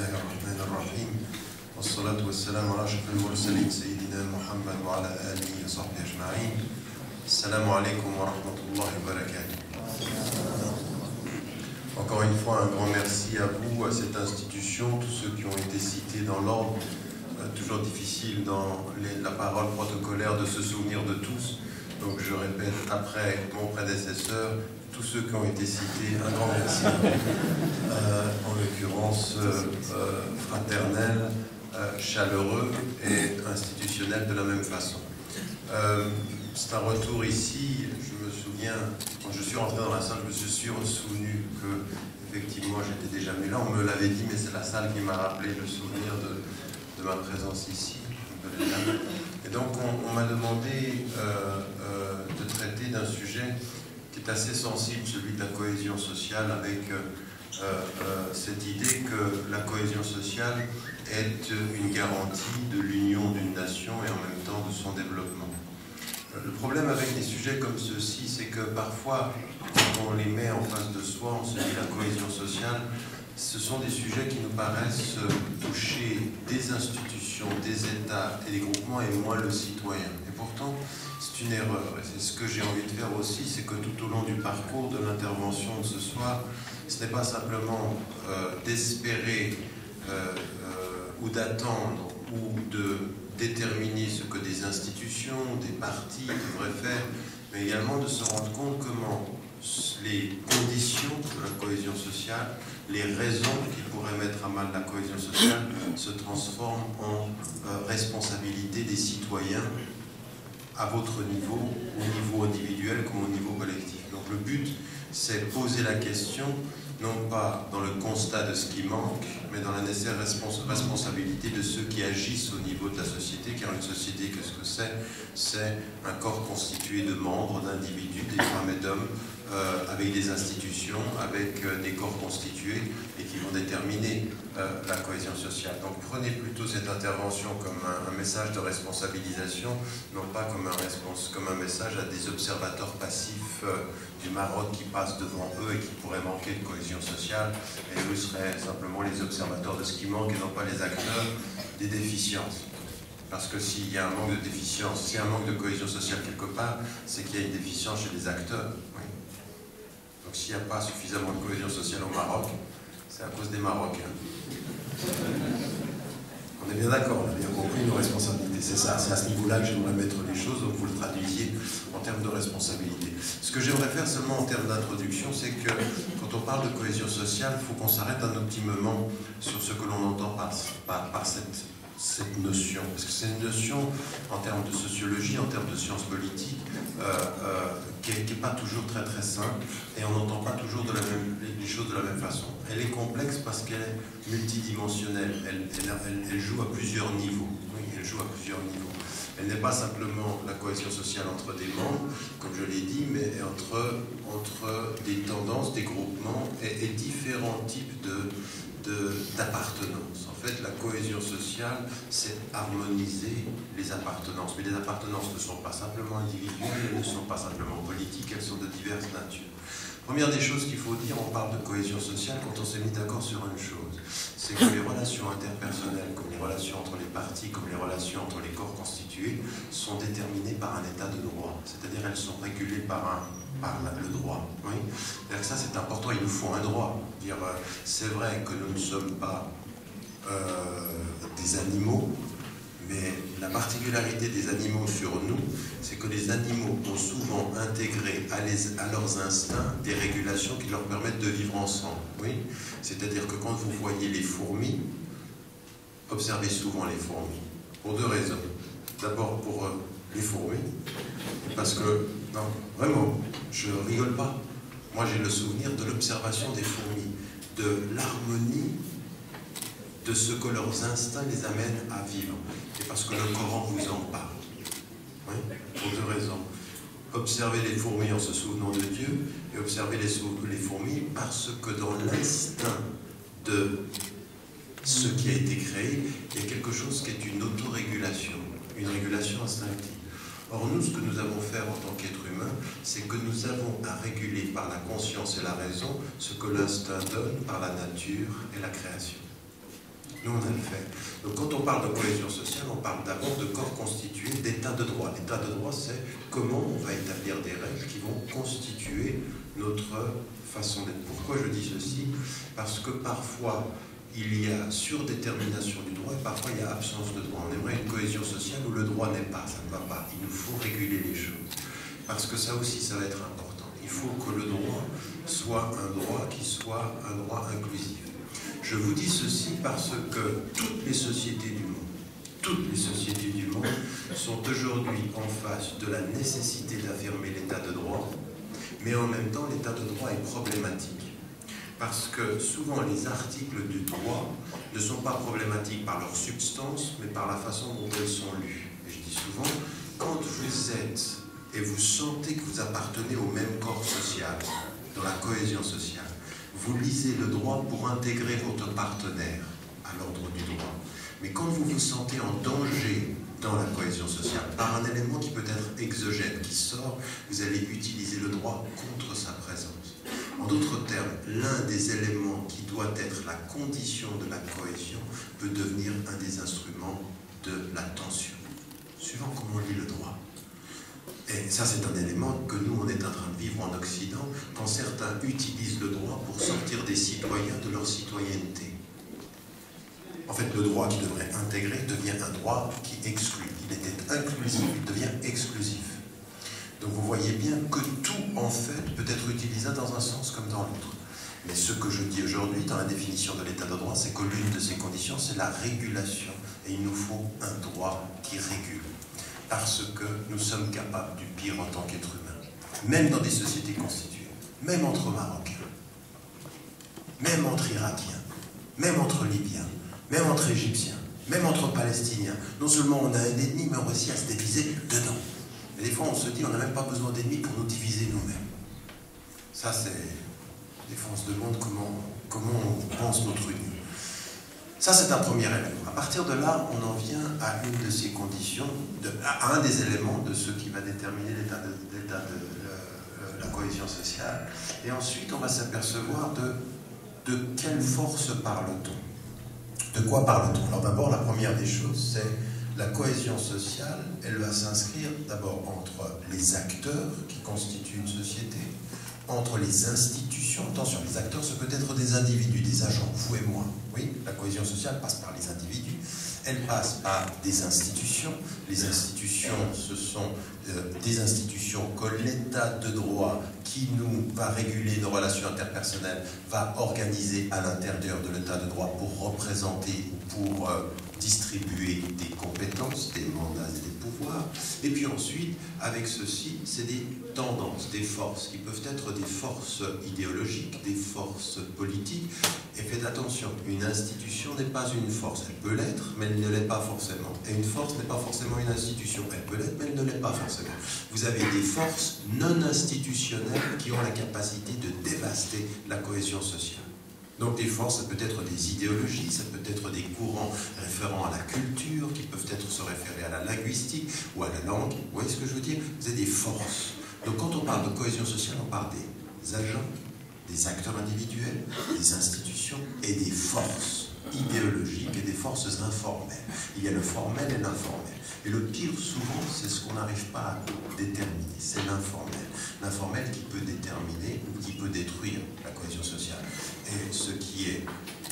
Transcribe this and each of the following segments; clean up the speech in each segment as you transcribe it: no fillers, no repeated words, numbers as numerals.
الله الرحمن الرحيم والصلاة والسلام على أشرف المرسلين سيدنا محمد وعلى آله وصحبه أجمعين. Assalamu alaikum wa rahmatullahi wa barakatuh. Encore une fois, un grand merci à vous, à cette institution, tous ceux qui ont été cités dans l'ordre. Toujours difficile dans la parole protocolaire de se souvenir de tous. Donc je répète après mon prédécesseur, tous ceux qui ont été cités, un grand merci. En l'occurrence fraternel, chaleureux et institutionnel de la même façon. C'est un retour ici, je me souviens, quand je suis rentré dans la salle, je me suis souvenu que effectivement j'étais déjà venu là, on me l'avait dit, mais c'est la salle qui m'a rappelé le souvenir de ma présence ici. Et donc on m'a demandé de traiter d'un sujet qui est assez sensible, celui de la cohésion sociale, avec cette idée que la cohésion sociale est une garantie de l'union d'une nation et en même temps de son développement. Le problème avec des sujets comme ceux-ci, c'est que parfois, quand on les met en face de soi, on se dit la cohésion sociale, ce sont des sujets qui nous paraissent toucher des institutions, des États et des groupements et moins le citoyen. Et pourtant, c'est une erreur. Et c'est ce que j'ai envie de faire aussi, c'est que tout au long du parcours de l'intervention de ce soir, ce n'est pas simplement d'espérer ou d'attendre ou de déterminer ce que des institutions, des partis devraient faire, mais également de se rendre compte comment les conditions de la cohésion sociale, les raisons qui pourraient mettre à mal la cohésion sociale se transforment en responsabilité des citoyens à votre niveau, au niveau individuel comme au niveau collectif. Donc le but, c'est de poser la question, non pas dans le constat de ce qui manque, mais dans la nécessaire responsabilité de ceux qui agissent au niveau de la société, car une société, qu'est-ce que c'est? C'est un corps constitué de membres, d'individus, des femmes et d'hommes, avec des institutions, avec des corps constitués et qui vont déterminer la cohésion sociale. Donc prenez plutôt cette intervention comme un message de responsabilisation, non pas comme un message à des observateurs passifs du Maroc qui passent devant eux et qui pourraient manquer de cohésion sociale, et eux seraient simplement les observateurs de ce qui manque et non pas les acteurs des déficiences. Parce que s'il y a un manque de déficience, s'il y a un manque de cohésion sociale quelque part, c'est qu'il y a une déficience chez les acteurs. Oui. Donc s'il n'y a pas suffisamment de cohésion sociale au Maroc, c'est à cause des Marocains. On est bien d'accord, on a bien compris nos responsabilités. C'est ça, c'est à ce niveau-là que j'aimerais mettre les choses, donc vous le traduisiez en termes de responsabilité. Ce que j'aimerais faire seulement en termes d'introduction, c'est que quand on parle de cohésion sociale, il faut qu'on s'arrête un petit moment sur ce que l'on entend par cette notion. Parce que c'est une notion en termes de sociologie, en termes de sciences politiques, qui n'est pas toujours très très simple, et on n'entend pas toujours les choses de la même façon. Elle est complexe parce qu'elle est multidimensionnelle, elle joue à plusieurs niveaux. Oui, elle joue à plusieurs niveaux. Elle n'est pas simplement la cohésion sociale entre des membres, comme je l'ai dit, mais entre des tendances, des groupements et différents types d'appartenance. En fait, la cohésion sociale, c'est harmoniser les appartenances. Mais les appartenances ne sont pas simplement individuelles, elles ne sont pas simplement politiques, elles sont de diverses natures. Première des choses qu'il faut dire, on parle de cohésion sociale quand on s'est mis d'accord sur une chose, c'est que les relations interpersonnelles, comme les relations entre les partis, comme les relations entre les corps constitués, sont déterminées par un état de droit. C'est-à-dire elles sont régulées par le droit. Oui. Ça c'est important, il nous faut un droit. C'est vrai que nous ne sommes pas des animaux, mais la particularité des animaux sur nous, c'est que les animaux ont souvent intégré à leurs instincts des régulations qui leur permettent de vivre ensemble. Oui. C'est-à-dire que quand vous voyez les fourmis, observez souvent les fourmis, pour deux raisons. D'abord pour les fourmis, parce que, non, vraiment, je rigole pas. Moi j'ai le souvenir de l'observation des fourmis, de l'harmonie de ce que leurs instincts les amènent à vivre. Et parce que le Coran vous en parle. Oui, pour deux raisons. Observez les fourmis en se souvenant de Dieu, et observez les fourmis parce que dans l'instinct de ce qui a été créé, il y a quelque chose qui est une autorégulation, une régulation instinctive. Or, nous, ce que nous avons fait en tant qu'être humain, c'est que nous avons à réguler par la conscience et la raison ce que l'instinct donne par la nature et la création. Nous, on a le fait. Donc, quand on parle de cohésion sociale, on parle d'abord de corps constitué d'état de droit. L'état de droit, c'est comment on va établir des règles qui vont constituer notre façon d'être. Pourquoi je dis ceci? Parce que parfois, il y a surdétermination du droit et parfois il y a absence de droit. On aimerait une cohésion sociale où le droit n'est pas, ça ne va pas. Il nous faut réguler les choses. Parce que ça aussi, ça va être important. Il faut que le droit soit un droit qui soit un droit inclusif. Je vous dis ceci parce que toutes les sociétés du monde sont aujourd'hui en face de la nécessité d'affirmer l'état de droit, mais en même temps, l'état de droit est problématique. Parce que souvent, les articles du droit ne sont pas problématiques par leur substance, mais par la façon dont elles sont lues. Et je dis souvent, quand vous êtes et vous sentez que vous appartenez au même corps social, dans la cohésion sociale, vous lisez le droit pour intégrer votre partenaire à l'ordre du droit. Mais quand vous vous sentez en danger dans la cohésion sociale, par un élément qui peut être exogène, qui sort, vous allez utiliser le droit contre sa présence. En d'autres termes, l'un des éléments qui doit être la condition de la cohésion peut devenir un des instruments de la tension, suivant comment on lit le droit. Et ça, c'est un élément que nous, on est en train de vivre en Occident, quand certains utilisent le droit pour sortir des citoyens de leur citoyenneté. En fait, le droit qui devrait intégrer devient un droit qui exclut. Il était inclusif, il devient exclusif. Donc vous voyez bien que tout, en fait, peut être utilisé dans un sens comme dans l'autre. Mais ce que je dis aujourd'hui, dans la définition de l'état de droit, c'est que l'une de ces conditions, c'est la régulation. Et il nous faut un droit qui régule. Parce que nous sommes capables du pire en tant qu'être humain. Même dans des sociétés constituées, même entre Marocains, même entre Irakiens, même entre Libyens, même entre Égyptiens, même entre Palestiniens. Non seulement on a un ennemi, mais on réussit à se diviser dedans. Et des fois on se dit on n'a même pas besoin d'ennemis pour nous diviser nous-mêmes. Ça c'est... Des fois on se demande comment on pense notre union. Ça, c'est un premier élément. À partir de là, on en vient à une de ces conditions, à un des éléments de ce qui va déterminer l'état de la cohésion sociale. Et ensuite, on va s'apercevoir de quelle force parle-t-on? De quoi parle-t-on? Alors d'abord, la première des choses, c'est la cohésion sociale. Elle va s'inscrire d'abord entre les acteurs qui constituent une société, entre les institutions. Attention, les acteurs, ce peut être des individus, des agents, vous et moi. Oui, la cohésion sociale passe par les individus, elle passe par des institutions. Les institutions, ce sont des institutions que l'état de droit qui nous va réguler nos relations interpersonnelles, va organiser à l'intérieur de l'état de droit pour représenter, pour distribuer des compétences, des mandats et des pouvoirs. Et puis ensuite, avec ceci, c'est des tendances, des forces, qui peuvent être des forces idéologiques, des forces politiques. Et faites attention, une institution n'est pas une force. Elle peut l'être, mais elle ne l'est pas forcément. Et une force n'est pas forcément une institution. Elle peut l'être, mais elle ne l'est pas forcément. Vous avez des forces non institutionnelles qui ont la capacité de dévaster la cohésion sociale. Donc des forces, ça peut être des idéologies, ça peut être des courants référents à la culture, qui peuvent être se référer à la linguistique ou à la langue. Vous voyez ce que je veux dire? Vous avez des forces. Donc quand on parle de cohésion sociale, on parle des agents, des acteurs individuels, des institutions et des forces idéologiques et des forces informelles. Il y a le formel et l'informel. Et le pire, souvent, c'est ce qu'on n'arrive pas à déterminer. C'est l'informel. L'informel qui peut déterminer ou qui peut détruire la cohésion sociale. Et ce qui est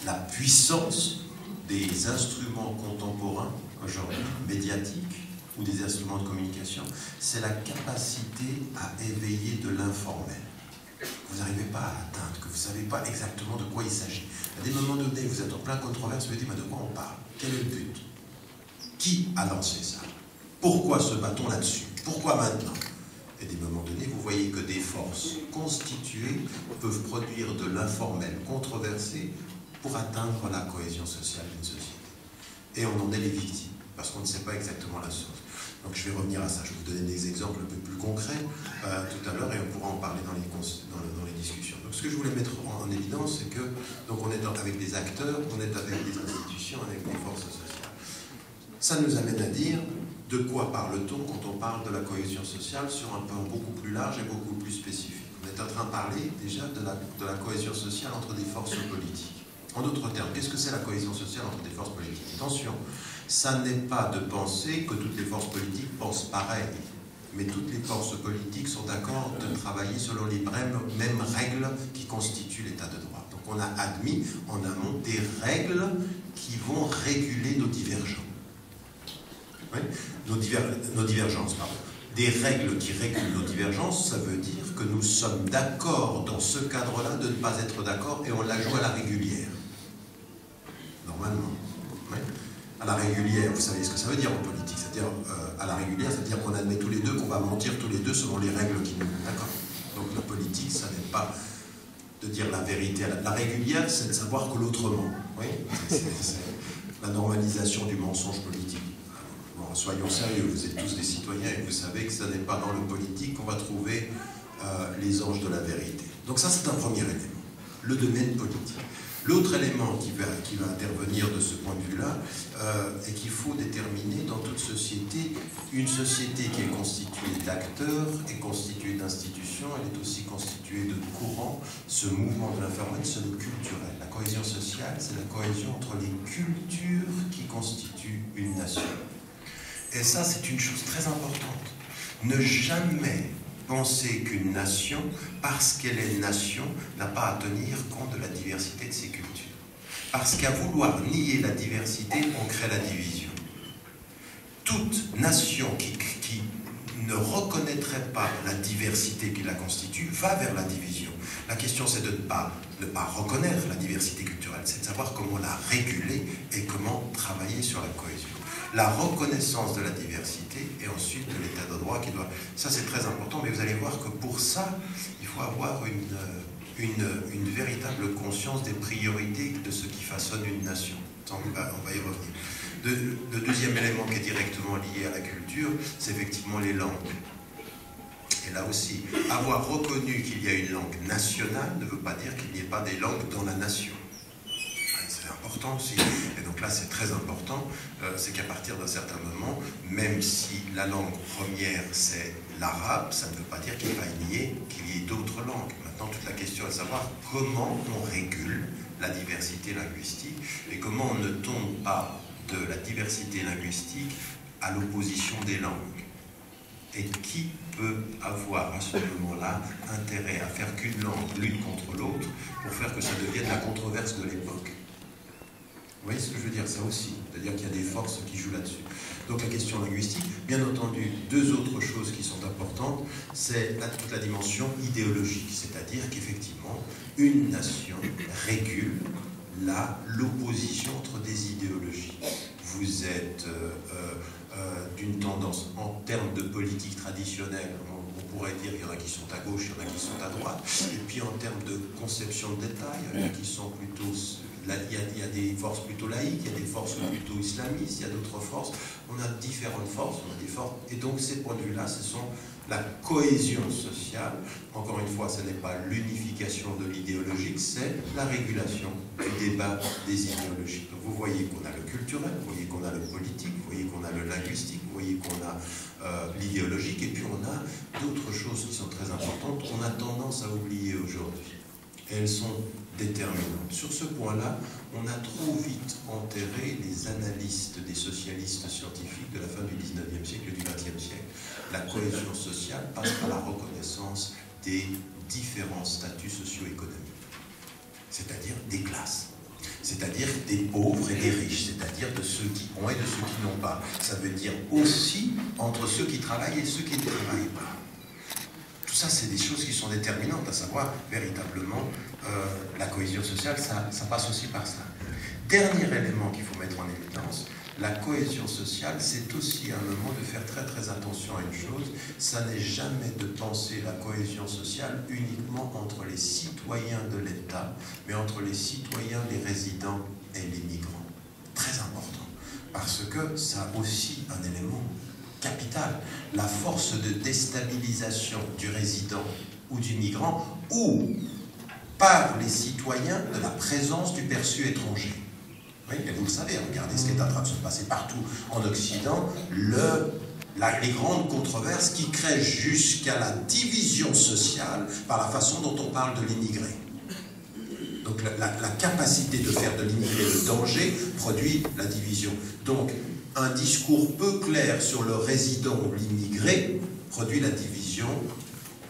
la puissance des instruments contemporains, aujourd'hui, médiatiques, ou des instruments de communication, c'est la capacité à éveiller de l'informel. Vous n'arrivez pas à atteindre, que vous ne savez pas exactement de quoi il s'agit. À des moments donnés, vous êtes en plein controverse, vous vous dites, mais de quoi on parle? Quel est le but? Qui a lancé ça? Pourquoi se bat-on là-dessus? Pourquoi maintenant? Et à des moments donnés, vous voyez que des forces constituées peuvent produire de l'informel controversé pour atteindre la cohésion sociale d'une société. Et on en est les victimes, parce qu'on ne sait pas exactement la source. Donc je vais revenir à ça, je vais vous donner des exemples un peu plus concrets tout à l'heure et on pourra en parler dans les discussions. Donc ce que je voulais mettre en évidence, c'est que donc on est avec des acteurs, on est avec des institutions, avec des forces sociales. Ça nous amène à dire de quoi parle-t-on quand on parle de la cohésion sociale sur un plan beaucoup plus large et beaucoup plus spécifique. On est en train de parler déjà de la cohésion sociale entre des forces politiques. En d'autres termes, qu'est-ce que c'est la cohésion sociale entre des forces politiques? Attention, ça n'est pas de penser que toutes les forces politiques pensent pareil, mais toutes les forces politiques sont d'accord de travailler selon les mêmes règles qui constituent l'état de droit. Donc on a admis en amont des règles qui vont réguler nos divergences. Oui, nos divergences, pardon. Des règles qui régulent nos divergences, ça veut dire que nous sommes d'accord dans ce cadre-là de ne pas être d'accord et on la joue à la régulière. Normalement. Oui. À la régulière, vous savez ce que ça veut dire en politique. C'est-à-dire, à la régulière, c'est-à-dire qu'on admet tous les deux qu'on va mentir tous les deux selon les règles qui nous... D'accord. Donc la politique, ça n'est pas de dire la vérité. La régulière, c'est de savoir que l'autre ment. Oui. C'est la normalisation du mensonge politique. Bon, soyons sérieux, vous êtes tous des citoyens et vous savez que ce n'est pas dans le politique qu'on va trouver les anges de la vérité. Donc ça, c'est un premier élément, le domaine politique. L'autre élément qui va intervenir de ce point de vue-là est qu'il faut déterminer dans toute société, une société qui est constituée d'acteurs, est constituée d'institutions, elle est aussi constituée de courants. Ce mouvement de l'informel, c'est le culturel. La cohésion sociale, c'est la cohésion entre les cultures qui constituent une nation. Et ça, c'est une chose très importante. Ne jamais penser qu'une nation, parce qu'elle est nation, n'a pas à tenir compte de la diversité de ses cultures. Parce qu'à vouloir nier la diversité, on crée la division. Toute nation qui ne reconnaîtrait pas la diversité qui la constitue va vers la division. La question, c'est de ne pas reconnaître la diversité culturelle, c'est de savoir comment la réguler et comment travailler sur la cohésion. La reconnaissance de la diversité et ensuite de l'état de droit qui doit... Ça, c'est très important, mais vous allez voir que pour ça, il faut avoir une véritable conscience des priorités de ce qui façonne une nation. On va y revenir. Le deuxième élément qui est directement lié à la culture, c'est effectivement les langues. Et là aussi, avoir reconnu qu'il y a une langue nationale ne veut pas dire qu'il n'y ait pas des langues dans la nation. C'est important aussi. Et donc là, c'est très important, c'est qu'à partir d'un certain moment, même si la langue première, c'est l'arabe, ça ne veut pas dire qu'il va nier qu'il y ait d'autres langues. Maintenant, toute la question est de savoir comment on régule la diversité linguistique et comment on ne tombe pas de la diversité linguistique à l'opposition des langues. Et qui peut avoir à ce moment-là intérêt à faire qu'une langue l'une contre l'autre pour faire que ça devienne la controverse de l'époque? Vous voyez ce que je veux dire? Ça aussi, c'est-à-dire qu'il y a des forces qui jouent là-dessus. Donc la question linguistique, bien entendu, deux autres choses qui sont importantes, c'est toute la dimension idéologique, c'est-à-dire qu'effectivement, une nation régule l'opposition entre des idéologies. Vous êtes d'une tendance, en termes de politique traditionnelle, on pourrait dire qu'il y en a qui sont à gauche, il y en a qui sont à droite, et puis en termes de conception de détail, il y en a qui sont plutôt... Il y a des forces plutôt laïques, il y a des forces plutôt islamistes, il y a d'autres forces. On a différentes forces, on a des forces. Et donc ces points de vue-là, ce sont la cohésion sociale. Encore une fois, ce n'est pas l'unification de l'idéologique, c'est la régulation du débat des idéologies. Donc vous voyez qu'on a le culturel, vous voyez qu'on a le politique, vous voyez qu'on a le linguistique, vous voyez qu'on a l'idéologique, et puis on a d'autres choses qui sont très importantes qu'on a tendance à oublier aujourd'hui. Et elles sont déterminantes. Sur ce point-là, on a trop vite enterré les analystes des socialistes scientifiques de la fin du 19e siècle et du 20e siècle. La cohésion sociale passe par la reconnaissance des différents statuts socio-économiques, c'est-à-dire des classes, c'est-à-dire des pauvres et des riches, c'est-à-dire de ceux qui ont et de ceux qui n'ont pas. Ça veut dire aussi entre ceux qui travaillent et ceux qui ne travaillent pas. Tout ça, c'est des choses qui sont déterminantes, à savoir, véritablement, la cohésion sociale, ça passe aussi par ça. Dernier élément qu'il faut mettre en évidence, la cohésion sociale, c'est aussi un moment de faire très très attention à une chose, ça n'est jamais de penser la cohésion sociale uniquement entre les citoyens de l'État, mais entre les citoyens, les résidents et les migrants. Très important, parce que ça a aussi un élément capital, la force de déstabilisation du résident ou du migrant ou par les citoyens de la présence du perçu étranger. Oui, et vous le savez, regardez ce qui est en train de se passer partout en Occident, les grandes controverses qui créent jusqu'à la division sociale par la façon dont on parle de l'immigré. Donc la capacité de faire de l'immigré le danger produit la division. Donc un discours peu clair sur le résident ou l'immigré produit la division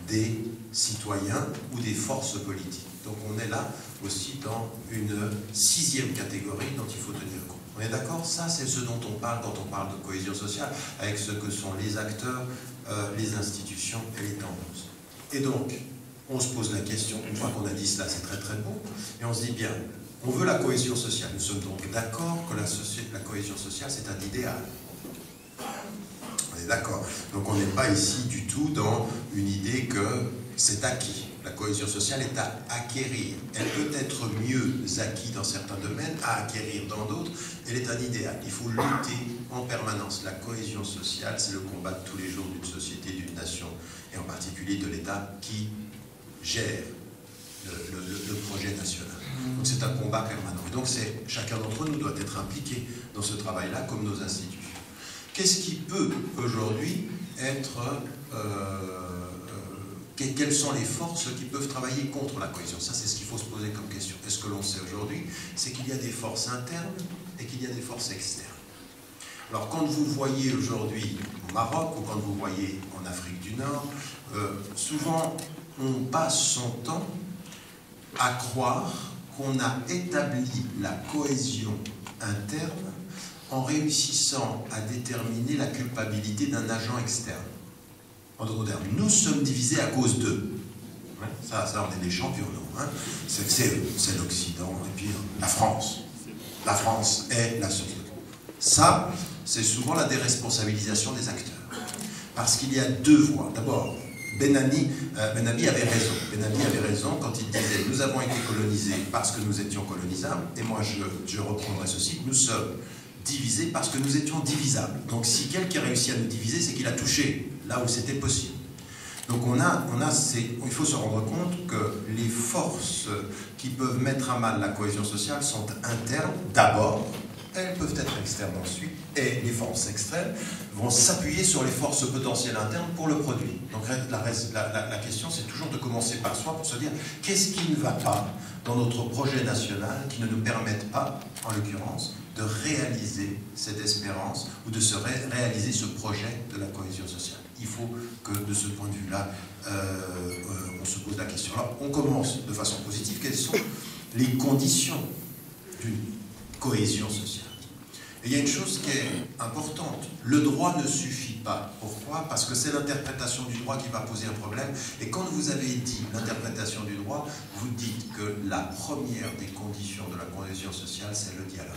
des citoyens ou des forces politiques. Donc on est là aussi dans une 6e catégorie dont il faut tenir compte. On est d'accord? Ça, c'est ce dont on parle quand on parle de cohésion sociale, avec ce que sont les acteurs, les institutions et les tendances. Et donc, on se pose la question, une fois qu'on a dit cela, c'est très très beau, et on se dit bien, on veut la cohésion sociale. Nous sommes donc d'accord que la cohésion sociale, c'est un idéal. On est d'accord. Donc on n'est pas ici du tout dans une idée que c'est acquis. La cohésion sociale est à acquérir. Elle peut être mieux acquise dans certains domaines, à acquérir dans d'autres. Elle est un idéal. Il faut lutter en permanence. La cohésion sociale, c'est le combat de tous les jours d'une société, d'une nation, et en particulier de l'État qui gère le projet national. Donc c'est un combat permanent. Et donc chacun d'entre nous doit être impliqué dans ce travail-là, comme nos institutions. Qu'est-ce qui peut aujourd'hui être... quelles sont les forces qui peuvent travailler contre la cohésion? Ça, c'est ce qu'il faut se poser comme question. Et ce que l'on sait aujourd'hui, c'est qu'il y a des forces internes et qu'il y a des forces externes. Alors, quand vous voyez aujourd'hui au Maroc ou quand vous voyez en Afrique du Nord, souvent, on passe son temps à croire qu'on a établi la cohésion interne en réussissant à déterminer la culpabilité d'un agent externe. En d'autres termes, nous sommes divisés à cause d'eux. Ça, on est des champions, nous. Hein. C'est l'Occident, et puis la France. La France est la société. Ça, c'est souvent la déresponsabilisation des acteurs. Parce qu'il y a deux voies. D'abord, Ben Ami avait raison. Ben Ami avait raison quand il disait « Nous avons été colonisés parce que nous étions colonisables. » Et moi, je reprendrai ceci. Nous sommes divisés parce que nous étions divisables. Donc, si quelqu'un réussit à nous diviser, c'est qu'il a touché là où c'était possible. Donc il faut se rendre compte que les forces qui peuvent mettre à mal la cohésion sociale sont internes d'abord, elles peuvent être externes ensuite, et les forces extrêmes vont s'appuyer sur les forces potentielles internes pour le produit. Donc la question, c'est toujours de commencer par soi pour se dire qu'est-ce qui ne va pas dans notre projet national qui ne nous permette pas, en l'occurrence, de réaliser cette espérance ou de réaliser ce projet de la cohésion sociale. Il faut que, de ce point de vue-là, on se pose la question. Alors, on commence de façon positive. Quelles sont les conditions d'une cohésion sociale? Et il y a une chose qui est importante. Le droit ne suffit pas. Pourquoi? Parce que c'est l'interprétation du droit qui va poser un problème. Et quand vous avez dit l'interprétation du droit, vous dites que la première des conditions de la cohésion sociale, c'est le dialogue.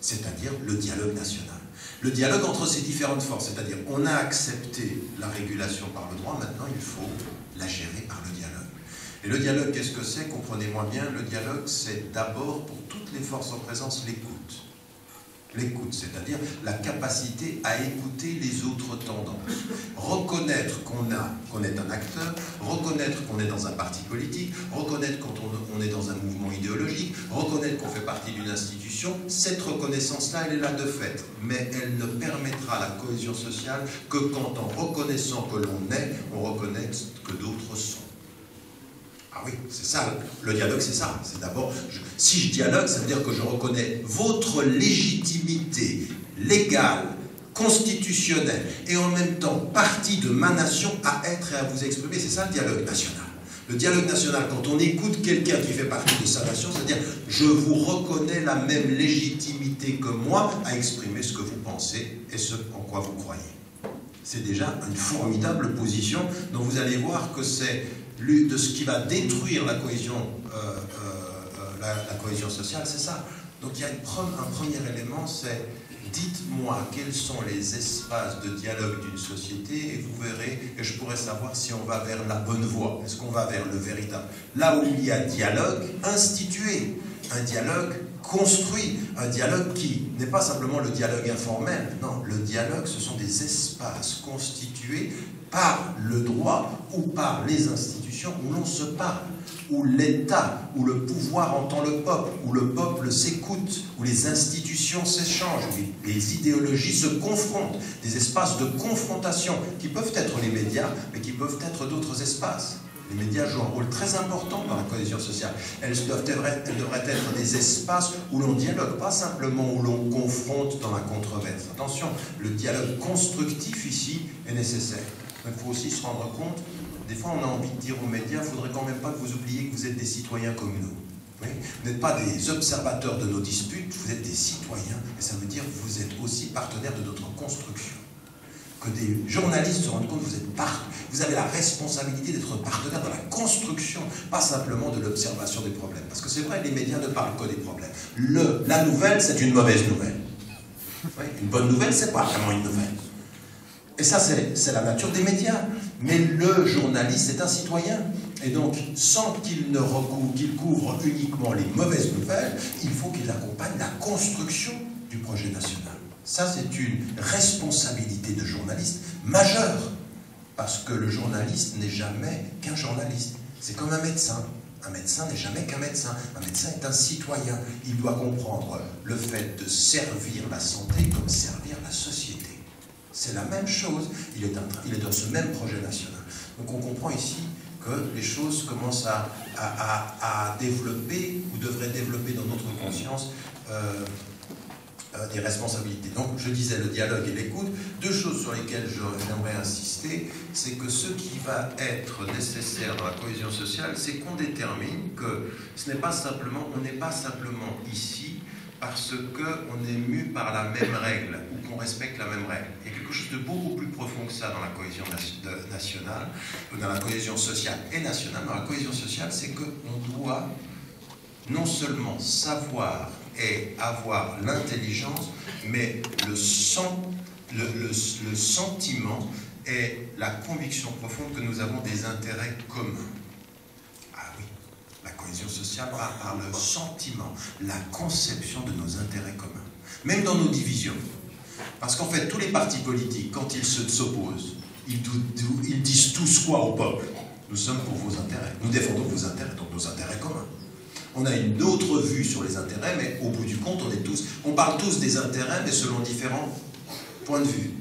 C'est-à-dire le dialogue national. Le dialogue entre ces différentes forces, c'est-à-dire on a accepté la régulation par le droit, maintenant il faut la gérer par le dialogue. Et le dialogue, qu'est-ce que c'est? Comprenez-moi bien, le dialogue, c'est d'abord, pour toutes les forces en présence, l'écoute. L'écoute, c'est-à-dire la capacité à écouter les autres tendances. Reconnaître qu'on est un acteur, reconnaître qu'on est dans un parti politique, reconnaître quand on est dans un mouvement idéologique, reconnaître qu'on fait partie d'une institution, cette reconnaissance-là, elle est là de fait. Mais elle ne permettra la cohésion sociale que quand, en reconnaissant que l'on est, on reconnaît que d'autres sont. Ah oui, c'est ça, le dialogue c'est ça. C'est d'abord, si je dialogue, ça veut dire que je reconnais votre légitimité légale, constitutionnelle, et en même temps partie de ma nation à être et à vous exprimer. C'est ça le dialogue national. Le dialogue national, quand on écoute quelqu'un qui fait partie de sa nation, c'est-à-dire je vous reconnais la même légitimité que moi à exprimer ce que vous pensez et ce en quoi vous croyez. C'est déjà une formidable position dont vous allez voir que c'est de ce qui va détruire la cohésion, la cohésion sociale, c'est ça. Donc il y a un premier élément, c'est dites-moi quels sont les espaces de dialogue d'une société et vous verrez, et je pourrai savoir si on va vers la bonne voie, est-ce qu'on va vers le véritable. Là où il y a dialogue institué, un dialogue construit, un dialogue qui n'est pas simplement le dialogue informel, non, le dialogue ce sont des espaces constitués par le droit ou par les institutions où l'on se parle, où l'État, où le pouvoir entend le peuple, où le peuple s'écoute, où les institutions s'échangent, où les idéologies se confrontent, des espaces de confrontation qui peuvent être les médias, mais qui peuvent être d'autres espaces. Les médias jouent un rôle très important dans la cohésion sociale. Elles devraient être des espaces où l'on dialogue, pas simplement où l'on confronte dans la controverse. Attention, le dialogue constructif ici est nécessaire. Il faut aussi se rendre compte, des fois on a envie de dire aux médias, il ne faudrait quand même pas que vous oubliez que vous êtes des citoyens comme nous. Oui, vous n'êtes pas des observateurs de nos disputes, vous êtes des citoyens, et ça veut dire que vous êtes aussi partenaires de notre construction. Que des journalistes se rendent compte que vous avez la responsabilité d'être partenaire dans la construction, pas simplement de l'observation des problèmes. Parce que c'est vrai, les médias ne parlent que des problèmes. La nouvelle, c'est une mauvaise nouvelle. Oui, une bonne nouvelle, c'est pas vraiment une nouvelle. Et ça, c'est la nature des médias. Mais le journaliste est un citoyen. Et donc, sans qu'il couvre uniquement les mauvaises nouvelles, il faut qu'il accompagne la construction du projet national. Ça, c'est une responsabilité de journaliste majeure. Parce que le journaliste n'est jamais qu'un journaliste. C'est comme un médecin. Un médecin n'est jamais qu'un médecin. Un médecin est un citoyen. Il doit comprendre le fait de servir la santé comme servir la société. C'est la même chose, il est dans ce même projet national. Donc on comprend ici que les choses commencent à développer, ou devraient développer dans notre conscience, des responsabilités. Donc je disais le dialogue et l'écoute. Deux choses sur lesquelles j'aimerais insister, c'est que ce qui va être nécessaire dans la cohésion sociale, c'est qu'on détermine que on n'est pas simplement ici parce qu'on est mu par la même règle, ou qu'on respecte la même règle. Il y a quelque chose de beaucoup plus profond que ça dans la cohésion nationale, dans la cohésion sociale et nationale. Dans la cohésion sociale, c'est qu'on doit non seulement savoir et avoir l'intelligence, mais le sentiment et la conviction profonde que nous avons des intérêts communs. La cohésion sociale par le sentiment, la conception de nos intérêts communs, même dans nos divisions. Parce qu'en fait, tous les partis politiques, quand ils s'opposent, ils disent tous quoi au peuple? Nous sommes pour vos intérêts, nous défendons vos intérêts, donc nos intérêts communs. On a une autre vue sur les intérêts, mais au bout du compte, on parle tous des intérêts, mais selon différents points de vue.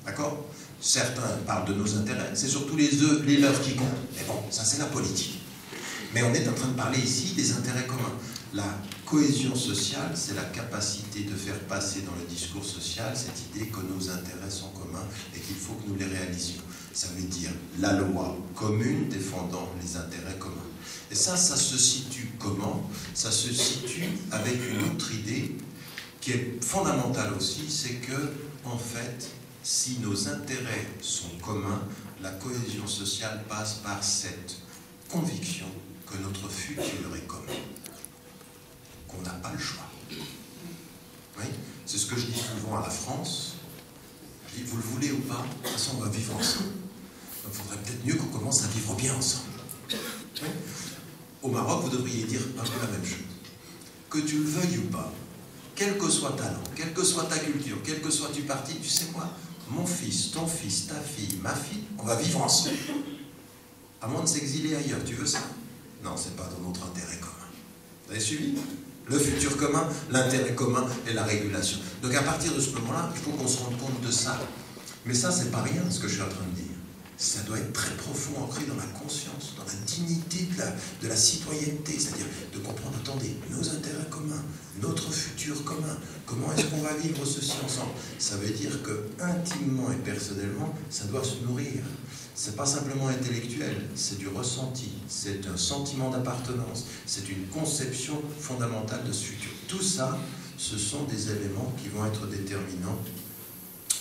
D'accord? Certains parlent de nos intérêts, c'est surtout les leurs qui comptent. Mais bon, ça c'est la politique. Mais on est en train de parler ici des intérêts communs. La cohésion sociale, c'est la capacité de faire passer dans le discours social cette idée que nos intérêts sont communs et qu'il faut que nous les réalisions. Ça veut dire la loi commune défendant les intérêts communs. Et ça se situe comment? Ça se situe avec une autre idée qui est fondamentale aussi, c'est que, en fait, si nos intérêts sont communs, la cohésion sociale passe par cette conviction que notre futur est commun, qu'on n'a pas le choix. Oui, c'est ce que je dis souvent à la France. Je dis, vous le voulez ou pas, de toute façon on va vivre ensemble. Donc il faudrait peut-être mieux qu'on commence à vivre bien ensemble. Oui. Au Maroc, vous devriez dire un peu la même chose. Que tu le veuilles ou pas, quel que soit ta langue, quelle que soit ta culture, quel que soit tu parti, tu sais quoi, mon fils, ton fils, ta fille, ma fille, on va vivre ensemble. À moins de s'exiler ailleurs, tu veux ça? Non, c'est pas dans notre intérêt commun. Vous avez suivi? Le futur commun, l'intérêt commun et la régulation. Donc à partir de ce moment-là, il faut qu'on se rende compte de ça. Mais ça, c'est pas rien ce que je suis en train de dire. Ça doit être très profond, ancré dans la conscience, dans la dignité de la citoyenneté, c'est-à-dire de comprendre, attendez, nos intérêts communs, notre futur commun, comment est-ce qu'on va vivre ceci ensemble? Ça veut dire que intimement et personnellement, ça doit se nourrir. C'est pas simplement intellectuel, c'est du ressenti, c'est un sentiment d'appartenance, c'est une conception fondamentale de ce futur. Tout ça, ce sont des éléments qui vont être déterminants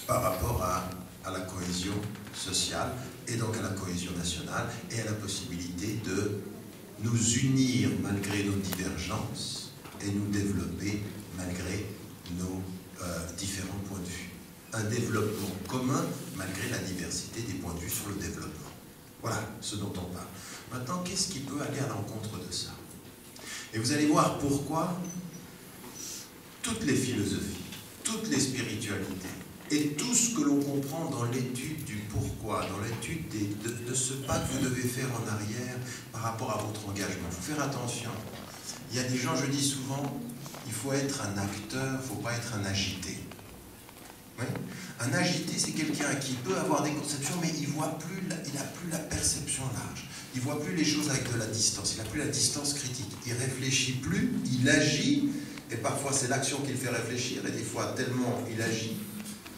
par rapport à la cohésion sociale et donc à la cohésion nationale et à la possibilité de nous unir malgré nos divergences et nous développer malgré nos différents points de vue. Un développement commun malgré la diversité des points de vue sur le développement. Voilà ce dont on parle. Maintenant, qu'est-ce qui peut aller à l'encontre de ça? Et vous allez voir pourquoi toutes les philosophies, toutes les spiritualités, et tout ce que l'on comprend dans l'étude du pourquoi, dans l'étude de ce pas que vous devez faire en arrière par rapport à votre engagement. Il faut faire attention. Il y a des gens, je dis souvent, il faut être un acteur, il ne faut pas être un agité. Oui. Un agité, c'est quelqu'un qui peut avoir des conceptions, mais il n'a plus la perception large. Il ne voit plus les choses avec de la distance. Il n'a plus la distance critique. Il ne réfléchit plus, il agit, et parfois c'est l'action qui le fait réfléchir, et des fois tellement il agit,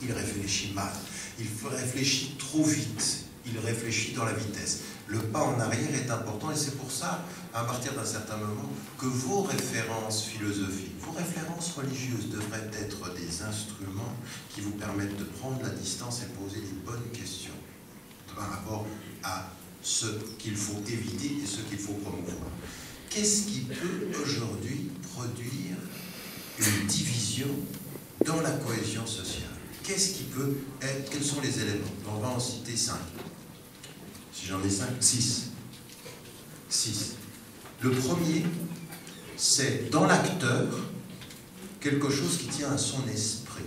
il réfléchit mal. Il réfléchit trop vite. Il réfléchit dans la vitesse. Le pas en arrière est important, et c'est pour ça, à partir d'un certain moment, que vos références philosophiques, vos références religieuses devraient être des instruments qui vous permettent de prendre la distance et poser les bonnes questions par rapport à ce qu'il faut éviter et ce qu'il faut promouvoir. Qu'est-ce qui peut aujourd'hui produire une division dans la cohésion sociale? Qu'est-ce qui peut être? Quels sont les éléments? On va en citer 5. Si j'en ai 5, 6. 6. Le premier, c'est dans l'acteur quelque chose qui tient à son esprit,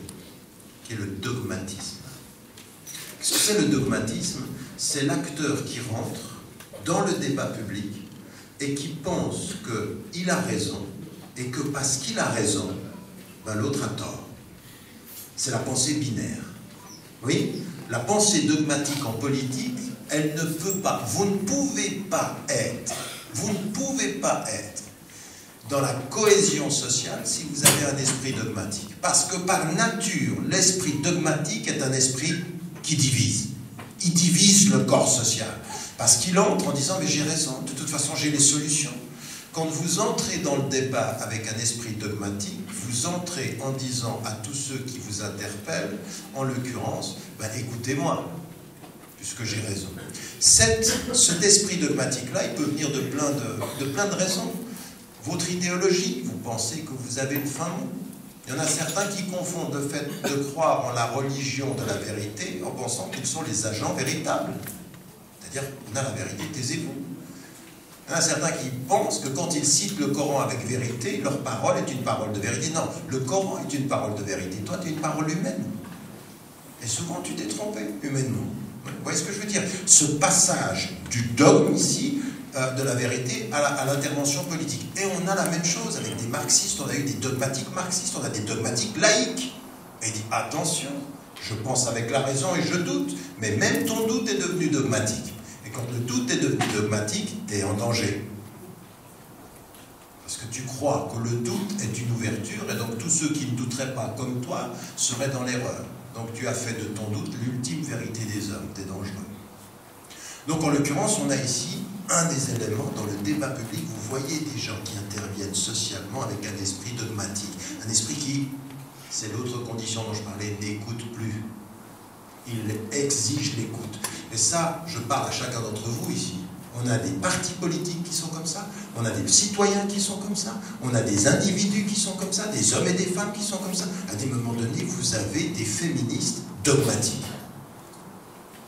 qui est le dogmatisme. Qu'est-ce que c'est le dogmatisme? C'est l'acteur qui rentre dans le débat public et qui pense qu'il a raison et que parce qu'il a raison, ben l'autre a tort. C'est la pensée binaire. Oui, la pensée dogmatique en politique, elle ne peut pas, vous ne pouvez pas être dans la cohésion sociale si vous avez un esprit dogmatique. Parce que par nature, l'esprit dogmatique est un esprit qui divise. Il divise le corps social. Parce qu'il entre en disant, mais j'ai raison, de toute façon j'ai les solutions. Quand vous entrez dans le débat avec un esprit dogmatique, vous entrez en disant à tous ceux qui vous interpellent, en l'occurrence, ben, écoutez-moi, puisque j'ai raison. Cet esprit dogmatique-là, il peut venir de plein de raisons. Votre idéologie, vous pensez que vous avez une fin. Il y en a certains qui confondent le fait de croire en la religion de la vérité en pensant qu'ils sont les agents véritables. C'est-à-dire, on a la vérité, taisez-vous. Il y en a certains qui pensent que quand ils citent le Coran avec vérité, leur parole est une parole de vérité. Non, le Coran est une parole de vérité. Toi, tu es une parole humaine. Et souvent, tu t'es trompé humainement. Vous voyez ce que je veux dire? Ce passage du dogme ici, de la vérité à l'intervention politique. Et on a la même chose avec des marxistes, on a eu des dogmatiques marxistes, on a des dogmatiques laïques. Et il dit, attention, je pense avec la raison et je doute, mais même ton doute est devenu dogmatique. Et quand le doute est devenu dogmatique, tu es en danger. Parce que tu crois que le doute est une ouverture, et donc tous ceux qui ne douteraient pas comme toi seraient dans l'erreur. Donc tu as fait de ton doute l'ultime vérité des hommes, tu es dangereux. Donc en l'occurrence, on a ici un des éléments dans le débat public. Vous voyez des gens qui interviennent socialement avec un esprit dogmatique, un esprit qui, c'est l'autre condition dont je parlais, n'écoute plus. Il exige l'écoute. Et ça, je parle à chacun d'entre vous ici. On a des partis politiques qui sont comme ça, on a des citoyens qui sont comme ça, on a des individus qui sont comme ça, des hommes et des femmes qui sont comme ça. À des moments donnés, vous avez des féministes dogmatiques.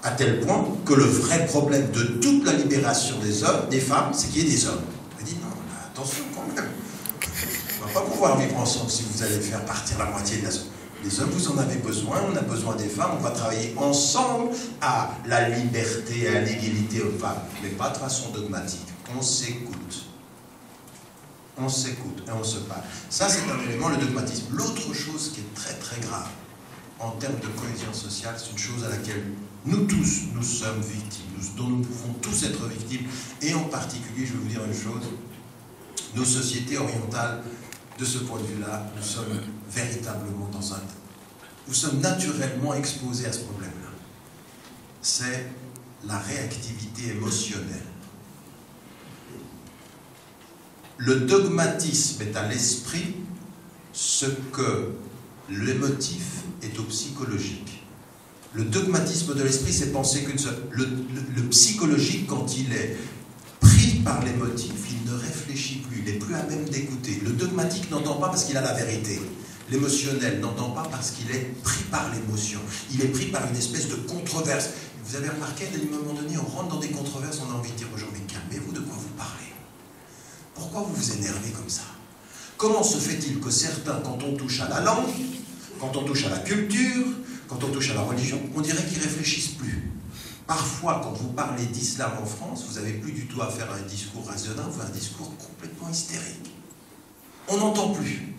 À tel point que le vrai problème de toute la libération des hommes, des femmes, c'est qu'il y ait des hommes. On dit non, attention quand même. On ne va pas pouvoir vivre ensemble si vous allez faire partir la moitié de la zone. Les hommes, vous en avez besoin, on a besoin des femmes, on va travailler ensemble à la liberté et à l'égalité aux femmes, mais pas de façon dogmatique. On s'écoute. On s'écoute et on se parle. Ça, c'est un élément, le dogmatisme. L'autre chose qui est très très grave en termes de cohésion sociale, c'est une chose à laquelle nous tous, nous sommes victimes, dont nous pouvons tous être victimes, et en particulier, je vais vous dire une chose, nos sociétés orientales, de ce point de vue-là, nous sommes véritablement dans un... Nous sommes naturellement exposés à ce problème-là. C'est la réactivité émotionnelle. Le dogmatisme est à l'esprit ce que l'émotif est au psychologique. Le dogmatisme de l'esprit, c'est penser qu'une seule... Le psychologique, quand il est pris par l'émotif, il ne réfléchit plus, il n'est plus à même d'écouter. Le dogmatique n'entend pas parce qu'il a la vérité. L'émotionnel n'entend pas parce qu'il est pris par l'émotion. Il est pris par une espèce de controverse. Vous avez remarqué, à un moment donné, on rentre dans des controverses, on a envie de dire aux gens, mais calmez-vous, de quoi vous parlez? Pourquoi vous vous énervez comme ça? Comment se fait-il que certains, quand on touche à la langue, quand on touche à la culture, quand on touche à la religion, on dirait qu'ils ne réfléchissent plus? Parfois, quand vous parlez d'islam en France, vous n'avez plus du tout à faire un discours raisonnable, un discours complètement hystérique. On n'entend plus.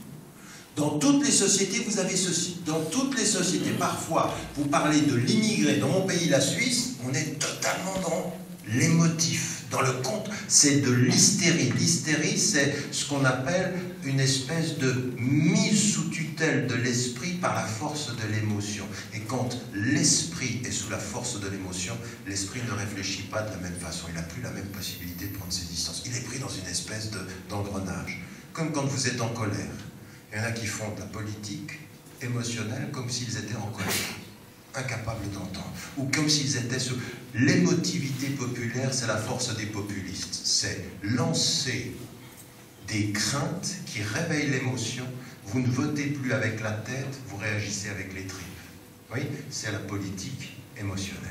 Dans toutes les sociétés, vous avez ceci. Dans toutes les sociétés, parfois, vous parlez de l'immigré. Dans mon pays, la Suisse, on est totalement dans l'émotif, dans le conte. C'est de l'hystérie. L'hystérie, c'est ce qu'on appelle une espèce de mise sous tutelle de l'esprit par la force de l'émotion. Et quand l'esprit est sous la force de l'émotion, l'esprit ne réfléchit pas de la même façon. Il n'a plus la même possibilité de prendre ses distances. Il est pris dans une espèce d'engrenage. Comme quand vous êtes en colère. Il y en a qui font de la politique émotionnelle comme s'ils étaient en colère, incapables d'entendre. Ou comme s'ils étaient sur... L'émotivité populaire, c'est la force des populistes. C'est lancer des craintes qui réveillent l'émotion. Vous ne votez plus avec la tête, vous réagissez avec les tripes. Oui, c'est la politique émotionnelle.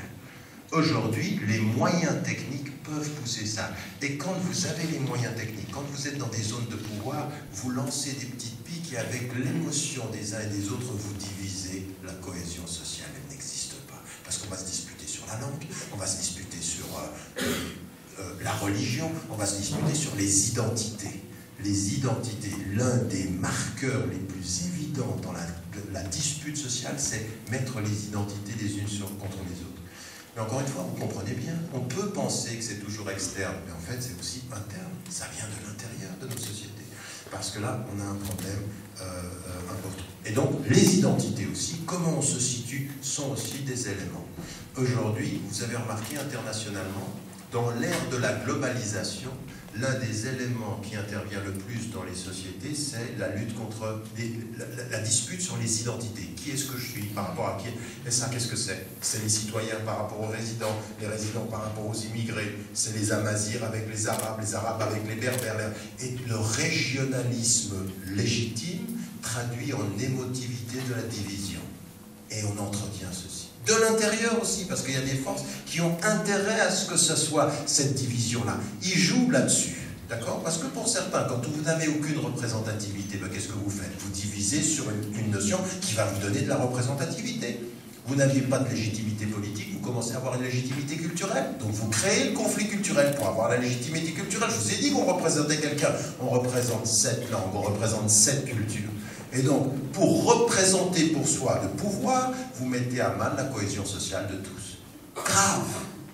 Aujourd'hui, les moyens techniques peuvent pousser ça. Et quand vous avez les moyens techniques, quand vous êtes dans des zones de pouvoir, vous lancez des petites piques et avec l'émotion des uns et des autres, vous divisez la cohésion sociale. Elle n'existe pas. Parce qu'on va se disputer sur la langue, on va se disputer sur la religion, on va se disputer sur les identités. Les identités, l'un des marqueurs les plus évidents dans la dispute sociale, c'est mettre les identités des unes contre les autres. Mais encore une fois, vous comprenez bien, on peut penser que c'est toujours externe, mais en fait c'est aussi interne, ça vient de l'intérieur de nos sociétés. Parce que là, on a un problème important. Et donc, les identités aussi, comment on se situe, sont aussi des éléments. Aujourd'hui, vous avez remarqué internationalement, dans l'ère de la globalisation, l'un des éléments qui intervient le plus dans les sociétés, c'est la lutte contre la dispute sur les identités. Qui est-ce que je suis par rapport à qui? Et ça, qu'est-ce que c'est? C'est les citoyens par rapport aux résidents par rapport aux immigrés, c'est les Amazirs avec les Arabes avec les Berbères. Et le régionalisme légitime traduit en émotivité de la division. Et on entretient ceci. De l'intérieur aussi, parce qu'il y a des forces qui ont intérêt à ce que ce soit cette division-là. Ils jouent là-dessus, d'accord? Parce que pour certains, quand vous n'avez aucune représentativité, ben, qu'est-ce que vous faites? Vous divisez sur une notion qui va vous donner de la représentativité. Vous n'aviez pas de légitimité politique, vous commencez à avoir une légitimité culturelle. Donc vous créez le conflit culturel pour avoir la légitimité culturelle. Je vous ai dit qu'on représentait quelqu'un. On représente cette langue, on représente cette culture. Et donc, pour représenter pour soi le pouvoir, vous mettez à mal la cohésion sociale de tous. Grave,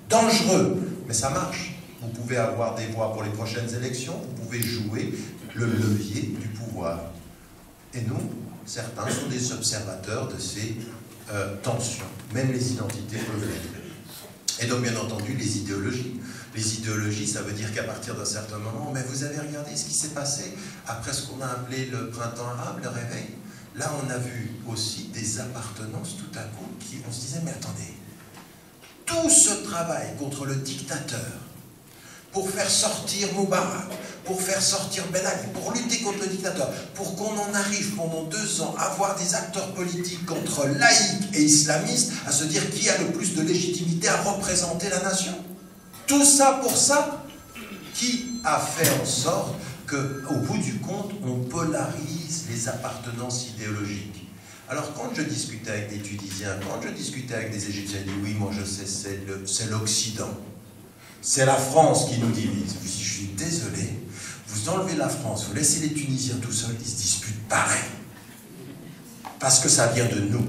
dangereux, mais ça marche. Vous pouvez avoir des voix pour les prochaines élections, vous pouvez jouer le levier du pouvoir. Et nous, certains sont des observateurs de ces tensions. Même les identités peuvent l'être. Et donc, bien entendu, les idéologies. Les idéologies, ça veut dire qu'à partir d'un certain moment, mais vous avez regardé ce qui s'est passé après ce qu'on a appelé le printemps arabe, le réveil. Là, on a vu aussi des appartenances tout à coup qui, on se disait, mais attendez, tout ce travail contre le dictateur, pour faire sortir Moubarak, pour faire sortir Ben Ali, pour lutter contre le dictateur, pour qu'on en arrive pendant 2 ans à avoir des acteurs politiques entre laïcs et islamistes, à se dire qui a le plus de légitimité à représenter la nation. Tout ça pour ça, qui a fait en sorte qu'au bout du compte, on polarise les appartenances idéologiques. Alors quand je discutais avec des Tunisiens, quand je discutais avec des Égyptiens, ils disent oui, moi je sais, c'est l'Occident. C'est la France qui nous divise. Je dis, je suis désolé, vous enlevez la France, vous laissez les Tunisiens tout seuls, ils se disputent pareil. Parce que ça vient de nous.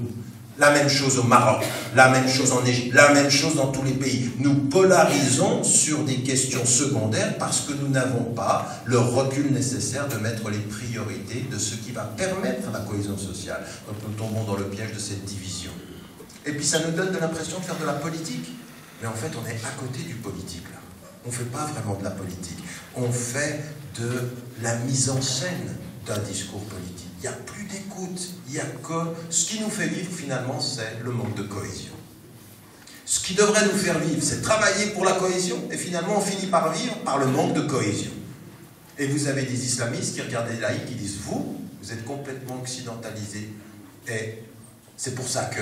La même chose au Maroc, la même chose en Égypte, la même chose dans tous les pays. Nous polarisons sur des questions secondaires parce que nous n'avons pas le recul nécessaire de mettre les priorités de ce qui va permettre la cohésion sociale. Donc nous tombons dans le piège de cette division. Et puis ça nous donne de l'impression de faire de la politique. Mais en fait, on est à côté du politique, là. On ne fait pas vraiment de la politique. On fait de la mise en scène d'un discours politique. Il n'y a plus d'écoute. Il y a que... Ce qui nous fait vivre, finalement, c'est le manque de cohésion. Ce qui devrait nous faire vivre, c'est travailler pour la cohésion. Et finalement, on finit par vivre par le manque de cohésion. Et vous avez des islamistes qui regardent les laïcs, qui disent, vous êtes complètement occidentalisés. Et c'est pour ça que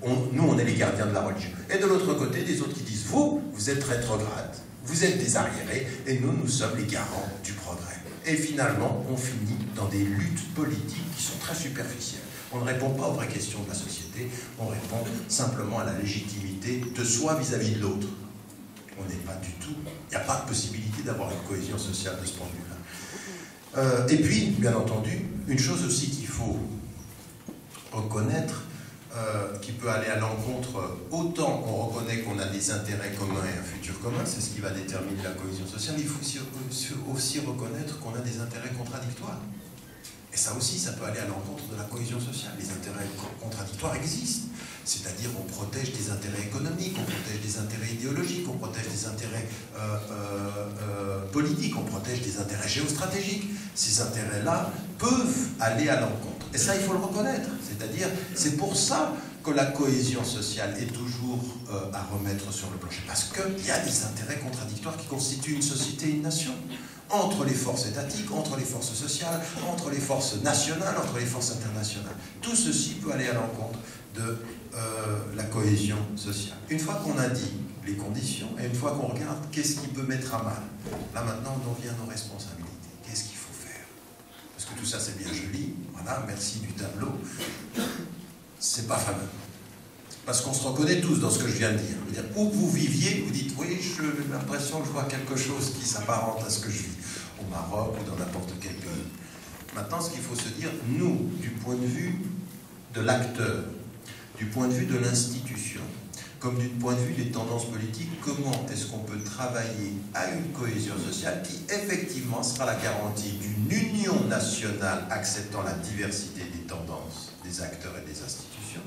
nous, on est les gardiens de la religion. Et de l'autre côté, des autres qui disent, vous êtes rétrogrades, vous êtes des arriérés, et nous sommes les garants du progrès. Et finalement, on finit dans des luttes politiques qui sont très superficielles. On ne répond pas aux vraies questions de la société, on répond simplement à la légitimité de soi vis-à-vis de l'autre. On n'est pas du tout... Il n'y a pas de possibilité d'avoir une cohésion sociale de ce point de vue-là. Et puis, bien entendu, une chose aussi qu'il faut reconnaître, qui peut aller à l'encontre, autant qu'on reconnaît qu'on a des intérêts communs et un futur commun, c'est ce qui va déterminer la cohésion sociale, il faut aussi reconnaître qu'on a des intérêts contradictoires. Et ça aussi, ça peut aller à l'encontre de la cohésion sociale. Les intérêts contradictoires existent. C'est-à-dire on protège des intérêts économiques, on protège des intérêts idéologiques, on protège des intérêts politiques, on protège des intérêts géostratégiques. Ces intérêts-là peuvent aller à l'encontre. Et ça, il faut le reconnaître. C'est-à-dire, c'est pour ça que la cohésion sociale est toujours à remettre sur le plancher. Parce qu'il y a des intérêts contradictoires qui constituent une société et une nation. Entre les forces étatiques, entre les forces sociales, entre les forces nationales, entre les forces internationales. Tout ceci peut aller à l'encontre de la cohésion sociale. Une fois qu'on a dit les conditions, et une fois qu'on regarde qu'est-ce qui peut mettre à mal, là maintenant on en vient à nos responsabilités. Qu'est-ce qu'il faut faire? Parce que tout ça c'est bien joli, voilà, merci du tableau, c'est pas fameux. Parce qu'on se reconnaît tous dans ce que je viens de dire. Je veux dire, où vous viviez, vous dites, oui, j'ai l'impression que je vois quelque chose qui s'apparente à ce que je vis, au Maroc ou dans n'importe quel pays. Maintenant, ce qu'il faut se dire, nous, du point de vue de l'acteur, du point de vue de l'institution, comme du point de vue des tendances politiques, comment est-ce qu'on peut travailler à une cohésion sociale qui, effectivement, sera la garantie d'une union nationale acceptant la diversité des tendances des acteurs et des institutions,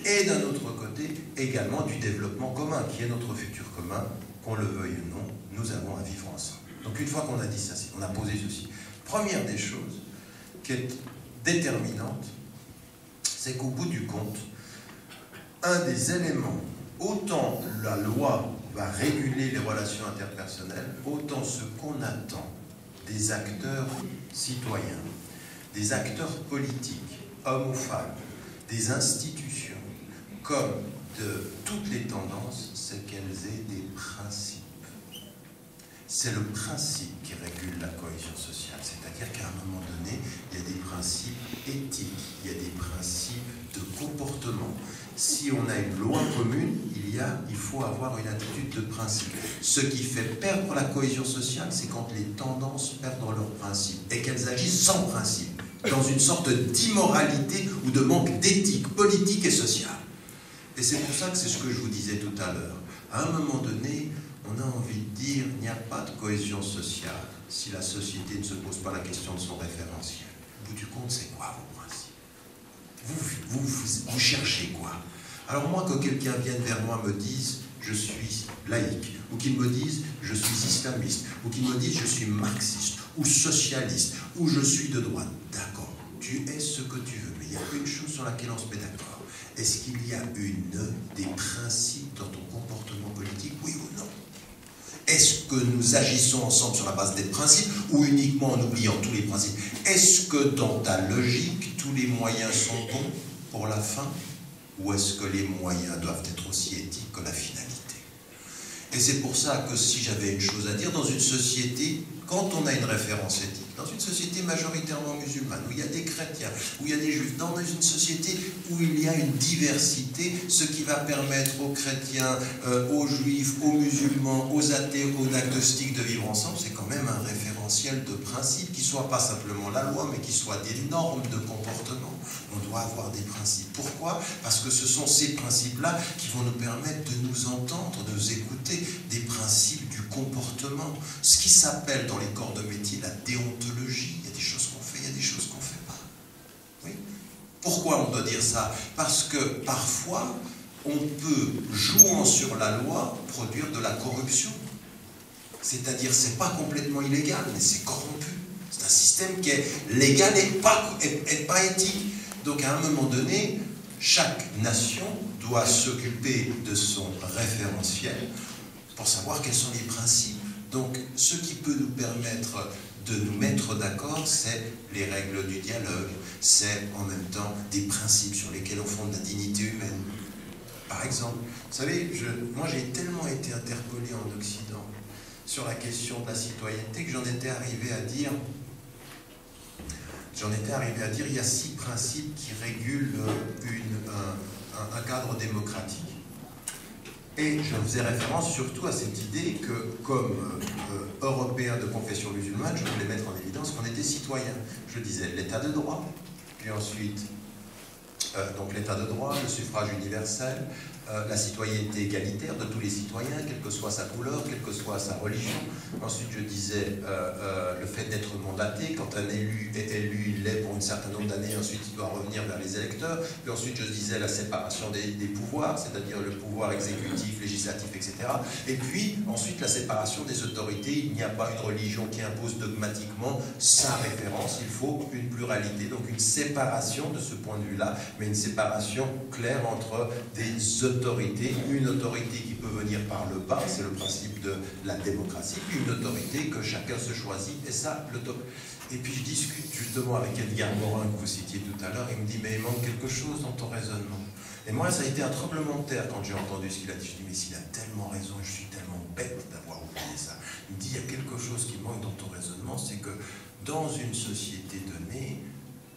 et d'un autre côté, également du développement commun, qui est notre futur commun, qu'on le veuille ou non, nous avons à vivre ensemble. Donc une fois qu'on a dit ça, on a posé ceci. Première des choses qui est déterminante, c'est qu'au bout du compte, un des éléments, autant la loi va réguler les relations interpersonnelles, autant ce qu'on attend des acteurs citoyens, des acteurs politiques, hommes ou femmes, des institutions, comme de toutes les tendances, c'est qu'elles aient des principes. C'est le principe qui régule la cohésion sociale, c'est-à-dire qu'à un moment donné, il y a des principes éthiques, il y a des principes de comportement. Si on a une loi commune, il faut avoir une attitude de principe. Ce qui fait perdre la cohésion sociale, c'est quand les tendances perdent leurs principes et qu'elles agissent sans principe, dans une sorte d'immoralité ou de manque d'éthique politique et sociale. Et c'est pour ça que c'est ce que je vous disais tout à l'heure. À un moment donné, on a envie de dire il n'y a pas de cohésion sociale si la société ne se pose pas la question de son référentiel. Au bout du compte, c'est quoi vos principes? Vous cherchez quoi? Alors moi, que quelqu'un vienne vers moi me dise je suis laïque, ou qu'il me dise je suis islamiste, ou qu'il me dise je suis marxiste, ou socialiste, ou je suis de droite, d'accord, tu es ce que tu veux, mais il y a une chose sur laquelle on se met d'accord. Est-ce qu'il y a des principes dans ton comportement politique, oui ou non? Est-ce que nous agissons ensemble sur la base des principes ou uniquement en oubliant tous les principes? Est-ce que dans ta logique, tous les moyens sont bons pour la fin? Ou est-ce que les moyens doivent être aussi éthiques que la finalité? Et c'est pour ça que si j'avais une chose à dire, dans une société, quand on a une référence éthique, dans une société majoritairement musulmane, où il y a des chrétiens, où il y a des juifs, dans une société où il y a une diversité, ce qui va permettre aux chrétiens, aux juifs, aux musulmans, aux athées, aux agnostiques de vivre ensemble, c'est quand même un référentiel de principes qui ne soit pas simplement la loi, mais qui soit des normes de comportement. On doit avoir des principes. Pourquoi? Parce que ce sont ces principes-là qui vont nous permettre de nous entendre, de nous écouter, des principes du comportement. Ce qui s'appelle dans les corps de métier la déontologie. Il y a des choses qu'on fait, il y a des choses qu'on ne fait pas. Oui? Pourquoi on doit dire ça? Parce que parfois, on peut, jouant sur la loi, produire de la corruption. C'est-à-dire, c'est pas complètement illégal, mais c'est corrompu. C'est un système qui est légal et pas éthique. Donc, à un moment donné, chaque nation doit s'occuper de son référentiel pour savoir quels sont les principes. Donc, ce qui peut nous permettre de nous mettre d'accord, c'est les règles du dialogue, c'est en même temps des principes sur lesquels on fonde la dignité humaine. Par exemple, vous savez, moi j'ai tellement été interpellé en Occident sur la question de la citoyenneté que j'en étais arrivé à dire il y a 6 principes qui régulent un cadre démocratique. Et je faisais référence surtout à cette idée que, comme Européens de confession musulmane, je voulais mettre en évidence qu'on était citoyens. Je disais l'état de droit, puis ensuite donc l'état de droit, le suffrage universel, la citoyenneté égalitaire de tous les citoyens, quelle que soit sa couleur, quelle que soit sa religion. Ensuite, je disais le fait d'être mandaté. Quand un élu est élu, il l'est pour un certain nombre d'années, ensuite il doit revenir vers les électeurs. Puis ensuite, je disais la séparation des pouvoirs, c'est-à-dire le pouvoir exécutif, législatif, etc. Et puis, ensuite, la séparation des autorités. Il n'y a pas une religion qui impose dogmatiquement sa référence, il faut une pluralité, donc une séparation de ce point de vue-là, mais une séparation claire entre des autorités, une autorité qui peut venir par le bas, c'est le principe de la démocratie, puis une autorité que chacun se choisit, et ça, le top. Et puis je discute justement avec Edgar Morin, que vous citiez tout à l'heure, il me dit, mais il manque quelque chose dans ton raisonnement. Et moi, ça a été un tremblement de terre quand j'ai entendu ce qu'il a dit. Je dis, mais s'il a tellement raison, je suis tellement bête d'avoir oublié ça. Il me dit, il y a quelque chose qui manque dans ton raisonnement, c'est que dans une société donnée,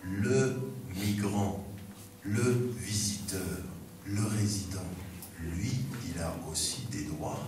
le migrant, le visiteur, le résident, lui, il a aussi des droits.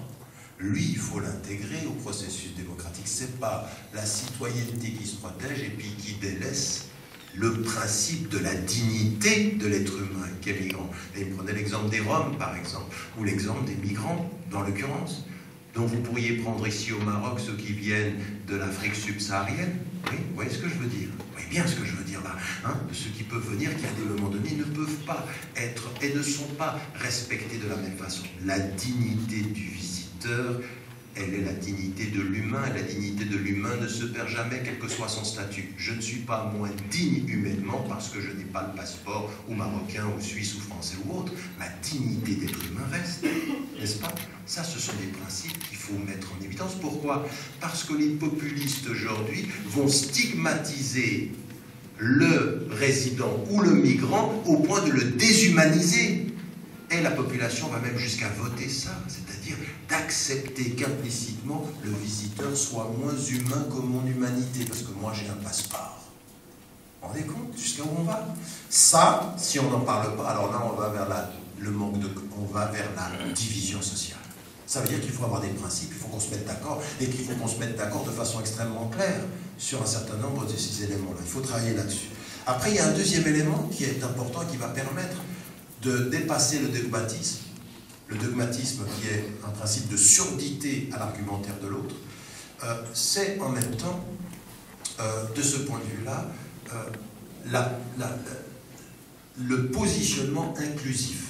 Lui, il faut l'intégrer au processus démocratique. Ce n'est pas la citoyenneté qui se protège et puis qui délaisse le principe de la dignité de l'être humain qui est migrant. Et il prenait l'exemple des Roms, par exemple, ou l'exemple des migrants, dans l'occurrence. Donc vous pourriez prendre ici au Maroc ceux qui viennent de l'Afrique subsaharienne. Oui, vous voyez ce que je veux dire? Vous voyez bien ce que je veux dire là, hein? De ceux qui peuvent venir, qui à des moments donnés ne peuvent pas être et ne sont pas respectés de la même façon. La dignité du visiteur, elle est la dignité de l'humain, et la dignité de l'humain ne se perd jamais, quel que soit son statut. Je ne suis pas moins digne humainement parce que je n'ai pas le passeport ou marocain ou suisse ou français ou autre. Ma dignité d'être humain reste, n'est-ce pas? Ça, ce sont des principes qu'il faut mettre en évidence. Pourquoi? Parce que les populistes aujourd'hui vont stigmatiser le résident ou le migrant au point de le déshumaniser. Et la population va même jusqu'à voter ça, c'est-à-dire d'accepter qu'implicitement le visiteur soit moins humain que mon humanité, parce que moi j'ai un passeport. Vous vous rendez compte jusqu'à où on va? Ça, si on n'en parle pas, alors là on va vers on va vers la division sociale. Ça veut dire qu'il faut avoir des principes, il faut qu'on se mette d'accord, et qu'il faut qu'on se mette d'accord de façon extrêmement claire sur un certain nombre de ces éléments-là. Il faut travailler là-dessus. Après, il y a un deuxième élément qui est important et qui va permettre de dépasser le dogmatisme qui est un principe de surdité à l'argumentaire de l'autre, c'est en même temps, de ce point de vue-là, le positionnement inclusif.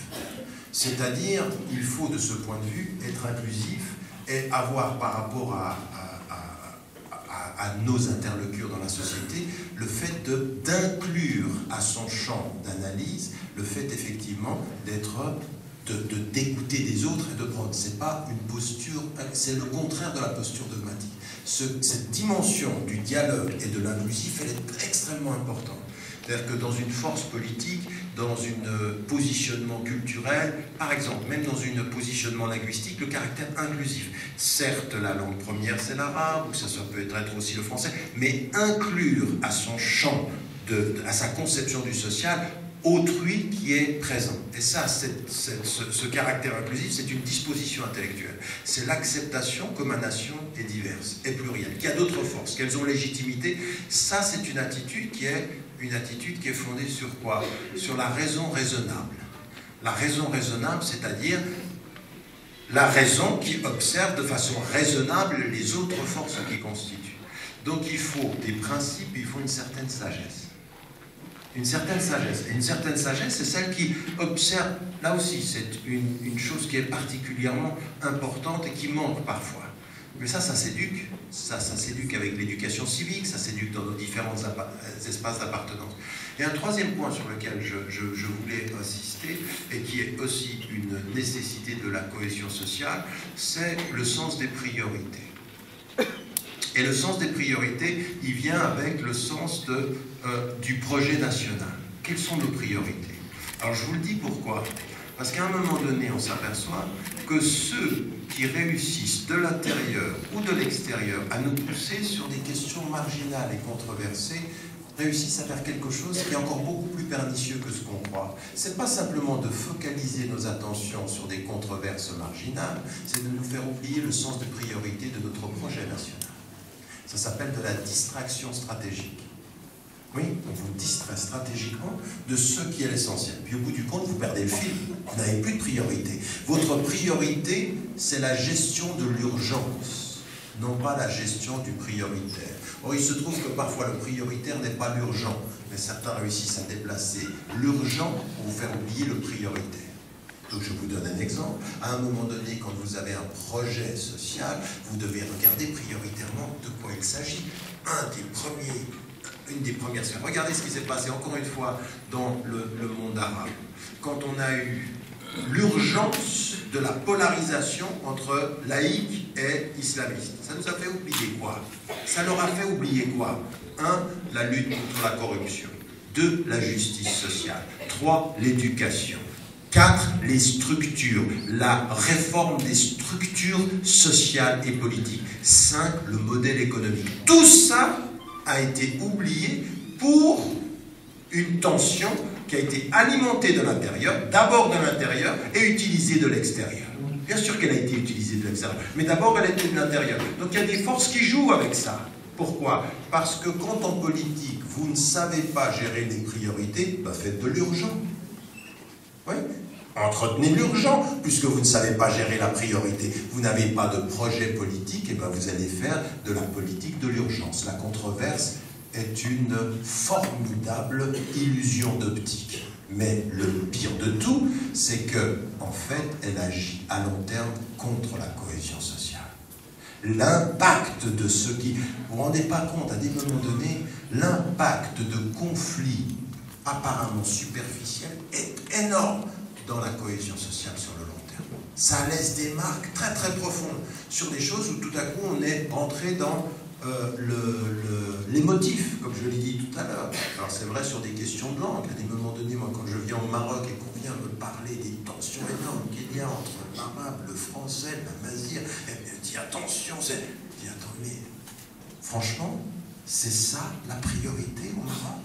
C'est-à-dire, il faut de ce point de vue être inclusif et avoir par rapport à nos interlocuteurs dans la société, le fait d'inclure à son champ d'analyse, le fait effectivement d'écouter des autres et de prendre. C'est pas une posture, c'est le contraire de la posture dogmatique. Cette dimension du dialogue et de l'inclusif, elle est extrêmement importante. C'est-à-dire que dans une force politique, dans un positionnement culturel, par exemple, même dans un positionnement linguistique, le caractère inclusif. Certes, la langue première, c'est l'arabe, ou ça peut être aussi le français, mais inclure à son champ, à sa conception du social, autrui qui est présent. Et ça, ce caractère inclusif, c'est une disposition intellectuelle. C'est l'acceptation que ma nation est diverse, est plurielle, qu'il y a d'autres forces, qu'elles ont légitimité. Ça, c'est une attitude qui est fondée sur quoi? Sur la raison raisonnable. La raison raisonnable, c'est-à-dire la raison qui observe de façon raisonnable les autres forces qui constituent. Donc il faut des principes, il faut une certaine sagesse. Une certaine sagesse. Et une certaine sagesse, c'est celle qui observe, là aussi, c'est une chose qui est particulièrement importante et qui manque parfois. Mais ça s'éduque. Ça s'éduque avec l'éducation civique, ça s'éduque dans nos différents espaces d'appartenance. Et un troisième point sur lequel je voulais insister, et qui est aussi une nécessité de la cohésion sociale, c'est le sens des priorités. Et le sens des priorités, il vient avec le sens du projet national. Quelles sont nos priorités? Alors je vous le dis pourquoi. Parce qu'à un moment donné, on s'aperçoit que ceux qui réussissent de l'intérieur ou de l'extérieur à nous pousser sur des questions marginales et controversées réussissent à faire quelque chose qui est encore beaucoup plus pernicieux que ce qu'on croit. Ce n'est pas simplement de focaliser nos attentions sur des controverses marginales, c'est de nous faire oublier le sens de priorité de notre projet national. Ça s'appelle de la distraction stratégique. Oui, on vous distrait stratégiquement de ce qui est l'essentiel. Puis au bout du compte, vous perdez le fil. Vous n'avez plus de priorité. Votre priorité, c'est la gestion de l'urgence, non pas la gestion du prioritaire. Or, il se trouve que parfois le prioritaire n'est pas l'urgent, mais certains réussissent à déplacer l'urgent pour vous faire oublier le prioritaire. Donc je vous donne un exemple. À un moment donné, quand vous avez un projet social, vous devez regarder prioritairement de quoi il s'agit. Une des premières sphères. Regardez ce qui s'est passé encore une fois dans le monde arabe. Quand on a eu l'urgence de la polarisation entre laïcs et islamistes. Ça nous a fait oublier quoi? Ça leur a fait oublier quoi? 1. La lutte contre la corruption. 2. La justice sociale. 3. L'éducation. 4. Les structures, la réforme des structures sociales et politiques. 5. Le modèle économique. Tout ça a été oublié pour une tension qui a été alimentée de l'intérieur, d'abord de l'intérieur et utilisée de l'extérieur. Bien sûr qu'elle a été utilisée de l'extérieur, mais d'abord elle était de l'intérieur. Donc il y a des forces qui jouent avec ça. Pourquoi? Parce que quand en politique, vous ne savez pas gérer les priorités, bah faites de l'urgent. Oui. Entretenez l'urgent, puisque vous ne savez pas gérer la priorité. Vous n'avez pas de projet politique, et bien vous allez faire de la politique de l'urgence. La controverse est une formidable illusion d'optique. Mais le pire de tout, c'est que, en fait, elle agit à long terme contre la cohésion sociale. L'impact de ce qui... Vous ne vous rendez pas compte, à des moments donnés, l'impact de conflits apparemment superficiels est énorme dans la cohésion sociale sur le long terme. Ça laisse des marques très très profondes sur des choses où tout à coup on est entré dans l'émotif, comme je l'ai dit tout à l'heure. Alors c'est vrai sur des questions de langue. À des moments donnés, moi quand je viens au Maroc et qu'on vient me parler des tensions énormes qu'il y a entre l'arabe, le français, la mazir, elle me dit attention, je dis attends mais franchement, c'est ça la priorité au Maroc?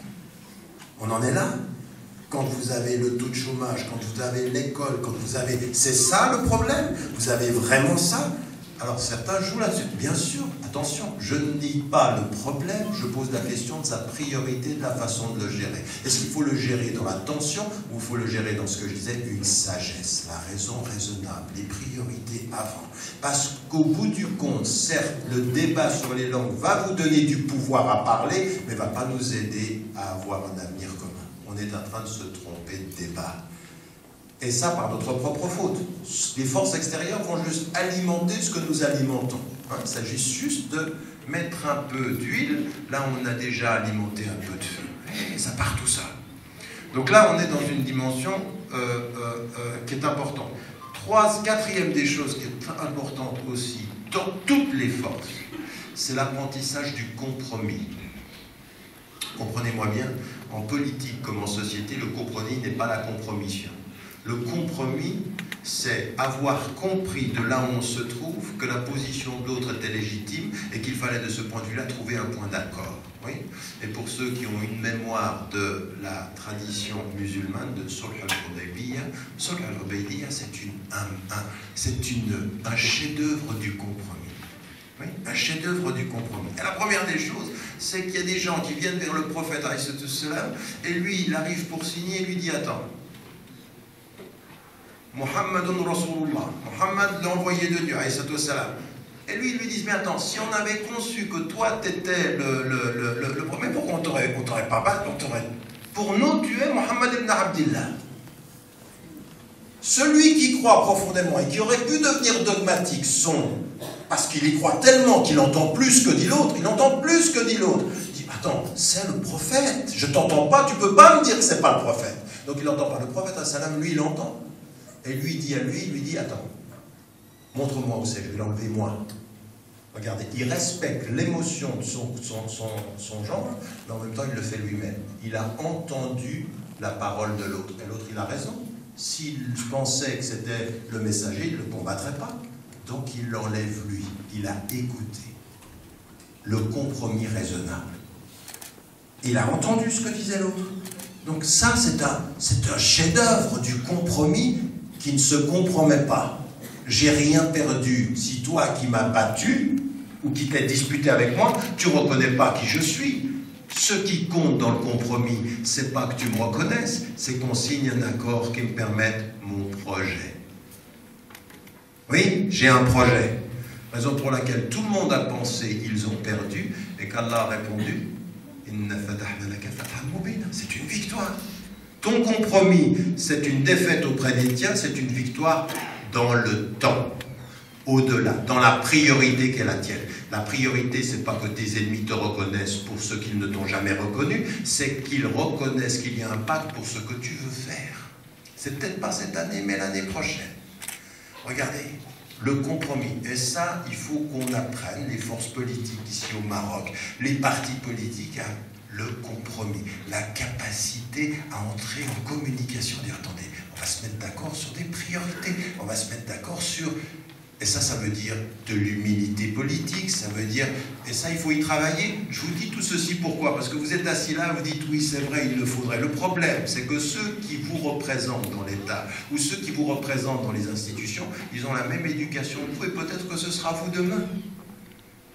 On en est là. Quand vous avez le taux de chômage, quand vous avez l'école, quand vous avez... C'est ça le problème? Vous avez vraiment ça? Alors certains jouent là-dessus. Bien sûr, attention, je ne dis pas le problème, je pose la question de sa priorité, de la façon de le gérer. Est-ce qu'il faut le gérer dans la tension ou il faut le gérer dans ce que je disais, une sagesse, la raison raisonnable, les priorités avant? Parce qu'au bout du compte, certes, le débat sur les langues va vous donner du pouvoir à parler, mais ne va pas nous aider à avoir un avenir commun. On est en train de se tromper de débat. Et ça par notre propre faute. Les forces extérieures vont juste alimenter ce que nous alimentons. Il s'agit juste de mettre un peu d'huile, là où on a déjà alimenté un peu de feu. Et ça part tout ça. Donc là, on est dans une dimension qui est importante. Quatrième des choses qui est importante aussi, dans toutes les forces, c'est l'apprentissage du compromis. Comprenez-moi bien, en politique comme en société, le compromis n'est pas la compromission. Le compromis, c'est avoir compris de là où on se trouve que la position de l'autre était légitime et qu'il fallait de ce point de vue-là trouver un point d'accord. Oui. Et pour ceux qui ont une mémoire de la tradition musulmane de Sulh al-Hudaybiyah, Sulh al-Hudaybiyah, c'est un chef-d'œuvre du compromis. Oui, un chef-d'œuvre du compromis. Et la première des choses, c'est qu'il y a des gens qui viennent vers le prophète et lui, il arrive pour signer et lui dit attends, Muhammadun Rasulullah, Muhammad l'envoyé de Dieu, et lui, ils lui disent mais attends, si on avait conçu que toi t'étais le premier, pourquoi on t'aurait pas battu, pour nous tu es Muhammad ibn Abdillah. Celui qui croit profondément et qui aurait pu devenir dogmatique parce qu'il y croit tellement qu'il entend plus que dit l'autre, il entend plus que dit l'autre. Il dit, attends, c'est le prophète, je t'entends pas, tu peux pas me dire que c'est pas le prophète. Donc il n'entend pas. Le prophète, lui, il entend. Et lui, il lui dit, attends, montre-moi où c'est, je vais l'enlever moi. Regardez, il respecte l'émotion de son genre, mais en même temps, il le fait lui-même. Il a entendu la parole de l'autre. Et l'autre, il a raison. S'il pensait que c'était le messager, il ne le combattrait pas. Donc il l'enlève lui. Il a écouté. Le compromis raisonnable. Il a entendu ce que disait l'autre. Donc ça, c'est un chef-d'œuvre du compromis qui ne se compromet pas. J'ai rien perdu. Si toi qui m'as battu, ou qui t'es disputé avec moi, tu ne reconnais pas qui je suis. Ce qui compte dans le compromis, c'est pas que tu me reconnaisses, c'est qu'on signe un accord qui me permette mon projet. Oui, j'ai un projet. Raison pour laquelle tout le monde a pensé ils ont perdu, et qu'Allah a répondu, c'est une victoire. Ton compromis, c'est une défaite auprès des tiens, c'est une victoire dans le temps, au-delà, dans la priorité qu'est la tienne. La priorité, c'est pas que tes ennemis te reconnaissent pour ce qu'ils ne t'ont jamais reconnu, c'est qu'ils reconnaissent qu'il y a un pacte pour ce que tu veux faire. C'est peut-être pas cette année, mais l'année prochaine. Regardez, le compromis. Et ça, il faut qu'on apprenne, les forces politiques ici au Maroc, les partis politiques, à le compromis, la capacité à entrer en communication, dire attendez, on va se mettre d'accord sur des priorités, on va se mettre d'accord sur... Et ça veut dire de l'humilité politique, ça veut dire... Et ça, il faut y travailler. Je vous dis tout ceci, pourquoi? Parce que vous êtes assis là, vous dites oui, c'est vrai, il le faudrait. Le problème, c'est que ceux qui vous représentent dans l'État, ou ceux qui vous représentent dans les institutions, ils ont la même éducation que vous, et peut-être que ce sera vous demain.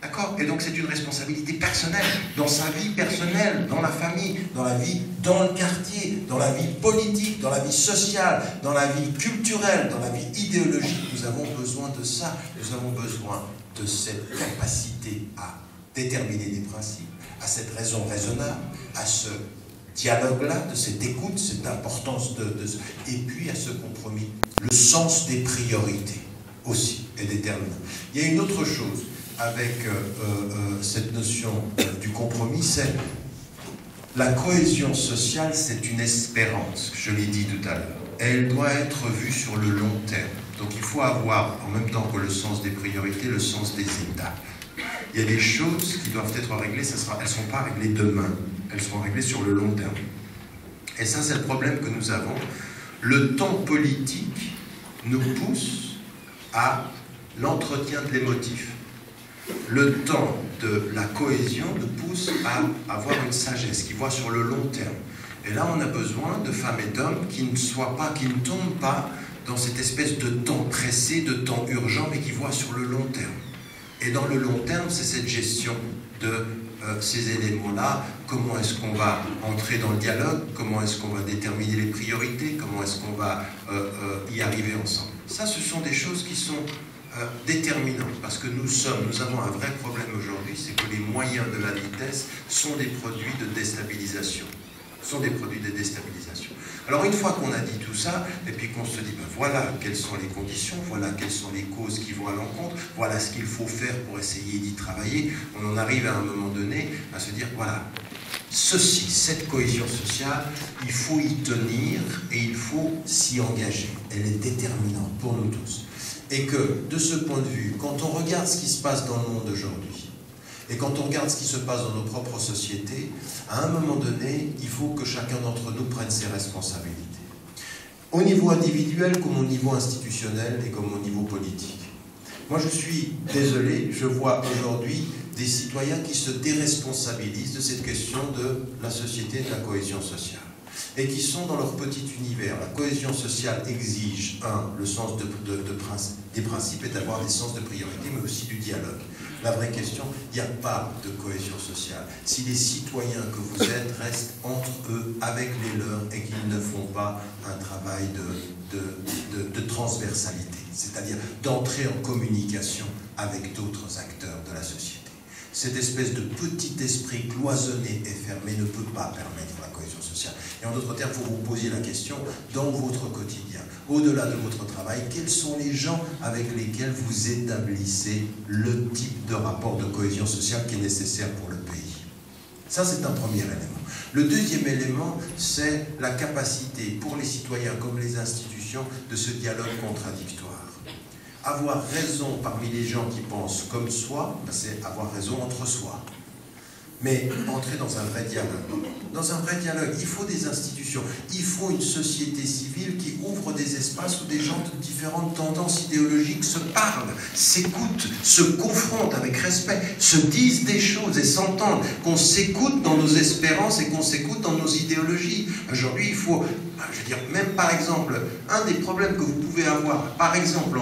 D'accord? Et donc c'est une responsabilité personnelle, dans sa vie personnelle, dans la famille, dans la vie, dans le quartier, dans la vie politique, dans la vie sociale, dans la vie culturelle, dans la vie idéologique. Nous avons besoin de ça, nous avons besoin de cette capacité à déterminer des principes, à cette raison raisonnable, à ce dialogue-là, de cette écoute, cette importance et puis à ce compromis. Le sens des priorités aussi est déterminant. Il y a une autre chose avec cette notion du compromis, c'est la cohésion sociale, c'est une espérance, je l'ai dit tout à l'heure. Elle doit être vue sur le long terme. Donc il faut avoir, en même temps que le sens des priorités, le sens des étapes. Il y a des choses qui doivent être réglées, elles ne sont pas réglées demain, elles seront réglées sur le long terme. Et ça, c'est le problème que nous avons. Le temps politique nous pousse à l'entretien de l'émotif. Le temps de la cohésion nous pousse à avoir une sagesse qui voit sur le long terme. Et là, on a besoin de femmes et d'hommes qui ne tombent pas dans cette espèce de temps pressé, de temps urgent, mais qui voient sur le long terme. Et dans le long terme, c'est cette gestion de ces éléments-là. Comment est-ce qu'on va entrer dans le dialogue? Comment est-ce qu'on va déterminer les priorités? Comment est-ce qu'on va y arriver ensemble? Ça, ce sont des choses qui sont déterminantes, parce que nous avons un vrai problème aujourd'hui, c'est que les moyens de la vitesse sont des produits de déstabilisation. Alors une fois qu'on a dit tout ça, et puis qu'on se dit, ben voilà quelles sont les conditions, voilà quelles sont les causes qui vont à l'encontre, voilà ce qu'il faut faire pour essayer d'y travailler, on en arrive à un moment donné à se dire, voilà, cette cohésion sociale, il faut y tenir et il faut s'y engager. Elle est déterminante pour nous tous. Et que, de ce point de vue, quand on regarde ce qui se passe dans le monde aujourd'hui, et quand on regarde ce qui se passe dans nos propres sociétés, à un moment donné, il faut que chacun d'entre nous prenne ses responsabilités. Au niveau individuel, comme au niveau institutionnel et comme au niveau politique. Moi, je suis désolé, je vois aujourd'hui des citoyens qui se déresponsabilisent de cette question de la société et de la cohésion sociale. Et qui sont dans leur petit univers. La cohésion sociale exige, le sens des principes et d'avoir des sens de priorité, mais aussi du dialogue. La vraie question, il n'y a pas de cohésion sociale si les citoyens que vous êtes restent entre eux, avec les leurs, et qu'ils ne font pas un travail de transversalité, c'est-à-dire d'entrer en communication avec d'autres acteurs de la société. Cette espèce de petit esprit cloisonné et fermé ne peut pas permettre la cohésion sociale. Et en d'autres termes, il faut vous poser la question, dans votre quotidien, au-delà de votre travail, quels sont les gens avec lesquels vous établissez le type de rapport de cohésion sociale qui est nécessaire pour le pays? Ça, c'est un premier élément. Le deuxième élément, c'est la capacité pour les citoyens comme les institutions de ce dialogue contradictoire. Avoir raison parmi les gens qui pensent comme soi, c'est avoir raison entre soi. mais entrer dans un vrai dialogue. Dans un vrai dialogue, il faut des institutions, il faut une société civile qui ouvre des espaces où des gens de différentes tendances idéologiques se parlent, s'écoutent, se confrontent avec respect, se disent des choses et s'entendent, qu'on s'écoute dans nos espérances et qu'on s'écoute dans nos idéologies. Aujourd'hui, il faut, je veux dire, même par exemple, un des problèmes que vous pouvez avoir, par exemple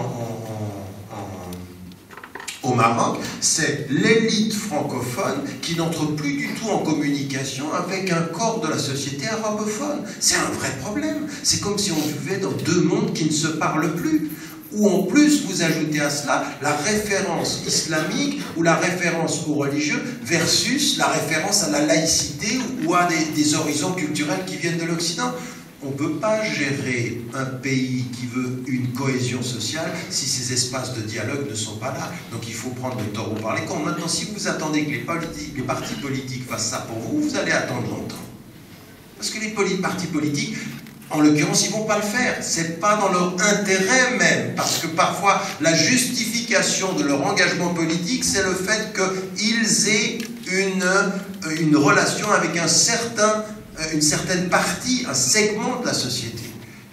au Maroc, c'est l'élite francophone qui n'entre plus du tout en communication avec un corps de la société arabophone. C'est un vrai problème. C'est comme si on vivait dans deux mondes qui ne se parlent plus. Ou en plus, vous ajoutez à cela la référence islamique ou la référence aux religieux versus la référence à la laïcité ou à des horizons culturels qui viennent de l'Occident. On ne peut pas gérer un pays qui veut une cohésion sociale si ces espaces de dialogue ne sont pas là. Donc il faut prendre le taureau par les cornes. Maintenant, si vous attendez que les partis politiques fassent ça pour vous, vous allez attendre longtemps. Parce que les partis politiques, en l'occurrence, ils ne vont pas le faire. Ce n'est pas dans leur intérêt même. Parce que parfois, la justification de leur engagement politique, c'est le fait qu'ils aient une relation avec une certaine partie, un segment de la société.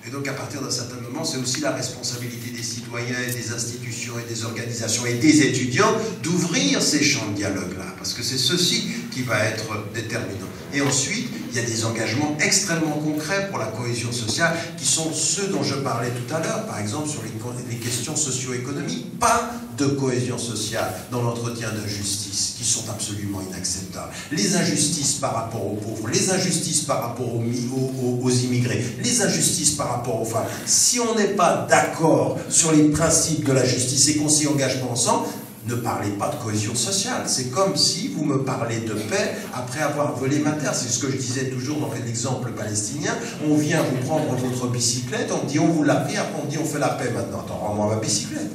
Et donc à partir d'un certain moment, c'est aussi la responsabilité des citoyens et des institutions et des organisations et des étudiants d'ouvrir ces champs de dialogue-là, parce que c'est ceci qui va être déterminant. Et ensuite, il y a des engagements extrêmement concrets pour la cohésion sociale, qui sont ceux dont je parlais tout à l'heure, par exemple sur les questions socio-économiques. Pas de cohésion sociale dans l'entretien d'injustices, qui sont absolument inacceptables. Les injustices par rapport aux pauvres, les injustices par rapport aux immigrés, les injustices par rapport aux femmes. Si on n'est pas d'accord sur les principes de la justice et qu'on s'y engage pas ensemble, ne parlez pas de cohésion sociale. C'est comme si vous me parlez de paix après avoir volé ma terre. C'est ce que je disais toujours dans l'exemple palestinien. On vient vous prendre votre bicyclette, on dit on vous l'a pris, après on dit on fait la paix maintenant. Attends, rends-moi ma bicyclette.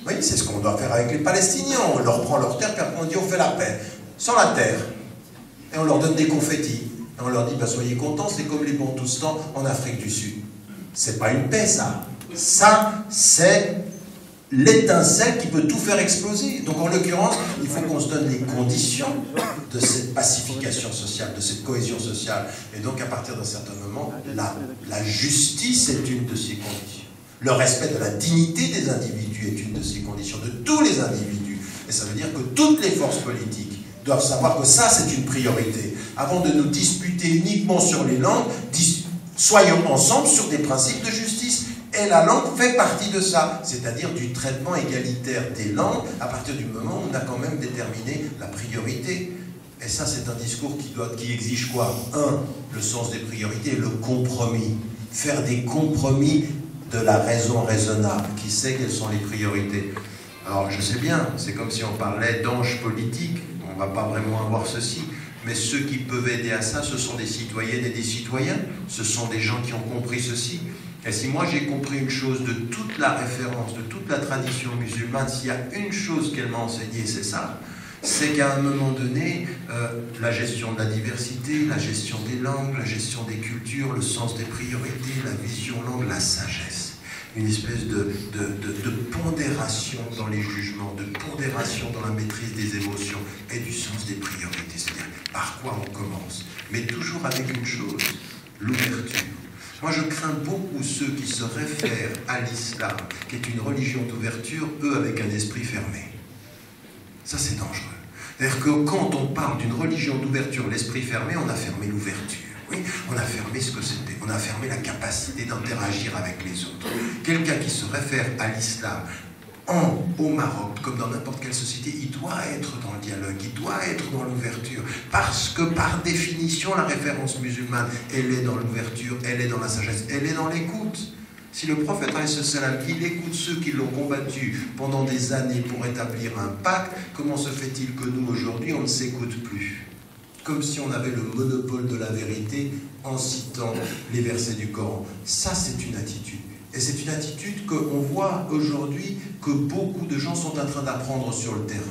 Oui, c'est ce qu'on doit faire avec les Palestiniens. On leur prend leur terre, puis après on dit on fait la paix. Sans la terre. Et on leur donne des confettis. Et on leur dit, bah, soyez contents, c'est comme les Bantoustans en Afrique du Sud. C'est pas une paix, ça. Ça, c'est l'étincelle qui peut tout faire exploser. Donc en l'occurrence, il faut qu'on se donne les conditions de cette pacification sociale, de cette cohésion sociale. Et donc à partir d'un certain moment, la justice est une de ces conditions. Le respect de la dignité des individus est une de ces conditions, de tous les individus. Et ça veut dire que toutes les forces politiques doivent savoir que ça, c'est une priorité. Avant de nous disputer uniquement sur les langues, soyons ensemble sur des principes de justice. Et la langue fait partie de ça, c'est-à-dire du traitement égalitaire des langues, à partir du moment où on a quand même déterminé la priorité. Et ça, c'est un discours qui exige quoi? Le sens des priorités, le compromis. Faire des compromis de la raison raisonnable, qui sait quelles sont les priorités. Alors, je sais bien, c'est comme si on parlait d'ange politique, on ne va pas vraiment avoir ceci, mais ceux qui peuvent aider à ça, ce sont des citoyennes et des citoyens, ce sont des gens qui ont compris ceci. Et si moi j'ai compris une chose de toute la référence, de toute la tradition musulmane, s'il y a une chose qu'elle m'a enseignée, c'est ça, c'est qu'à un moment donné, la gestion de la diversité, la gestion des langues, la gestion des cultures, le sens des priorités, la vision longue, la sagesse, une espèce de pondération dans les jugements, de pondération dans la maîtrise des émotions et du sens des priorités, c'est-à-dire par quoi on commence, mais toujours avec une chose, l'ouverture. Moi, je crains beaucoup ceux qui se réfèrent à l'islam, qui est une religion d'ouverture, eux avec un esprit fermé. Ça, c'est dangereux. C'est-à-dire que quand on parle d'une religion d'ouverture, l'esprit fermé, on a fermé l'ouverture. Oui, on a fermé ce que c'était. On a fermé la capacité d'interagir avec les autres. Quelqu'un qui se réfère à l'islam au Maroc, comme dans n'importe quelle société, il doit être dans le dialogue, il doit être dans l'ouverture, parce que par définition, la référence musulmane, elle est dans l'ouverture, elle est dans la sagesse, elle est dans l'écoute. Si le prophète, il écoute ceux qui l'ont combattu pendant des années pour établir un pacte, comment se fait-il que nous, aujourd'hui, on ne s'écoute plus? Comme si on avait le monopole de la vérité en citant les versets du Coran. Ça, c'est une attitude. Et c'est une attitude qu'on voit aujourd'hui que beaucoup de gens sont en train d'apprendre sur le terrain.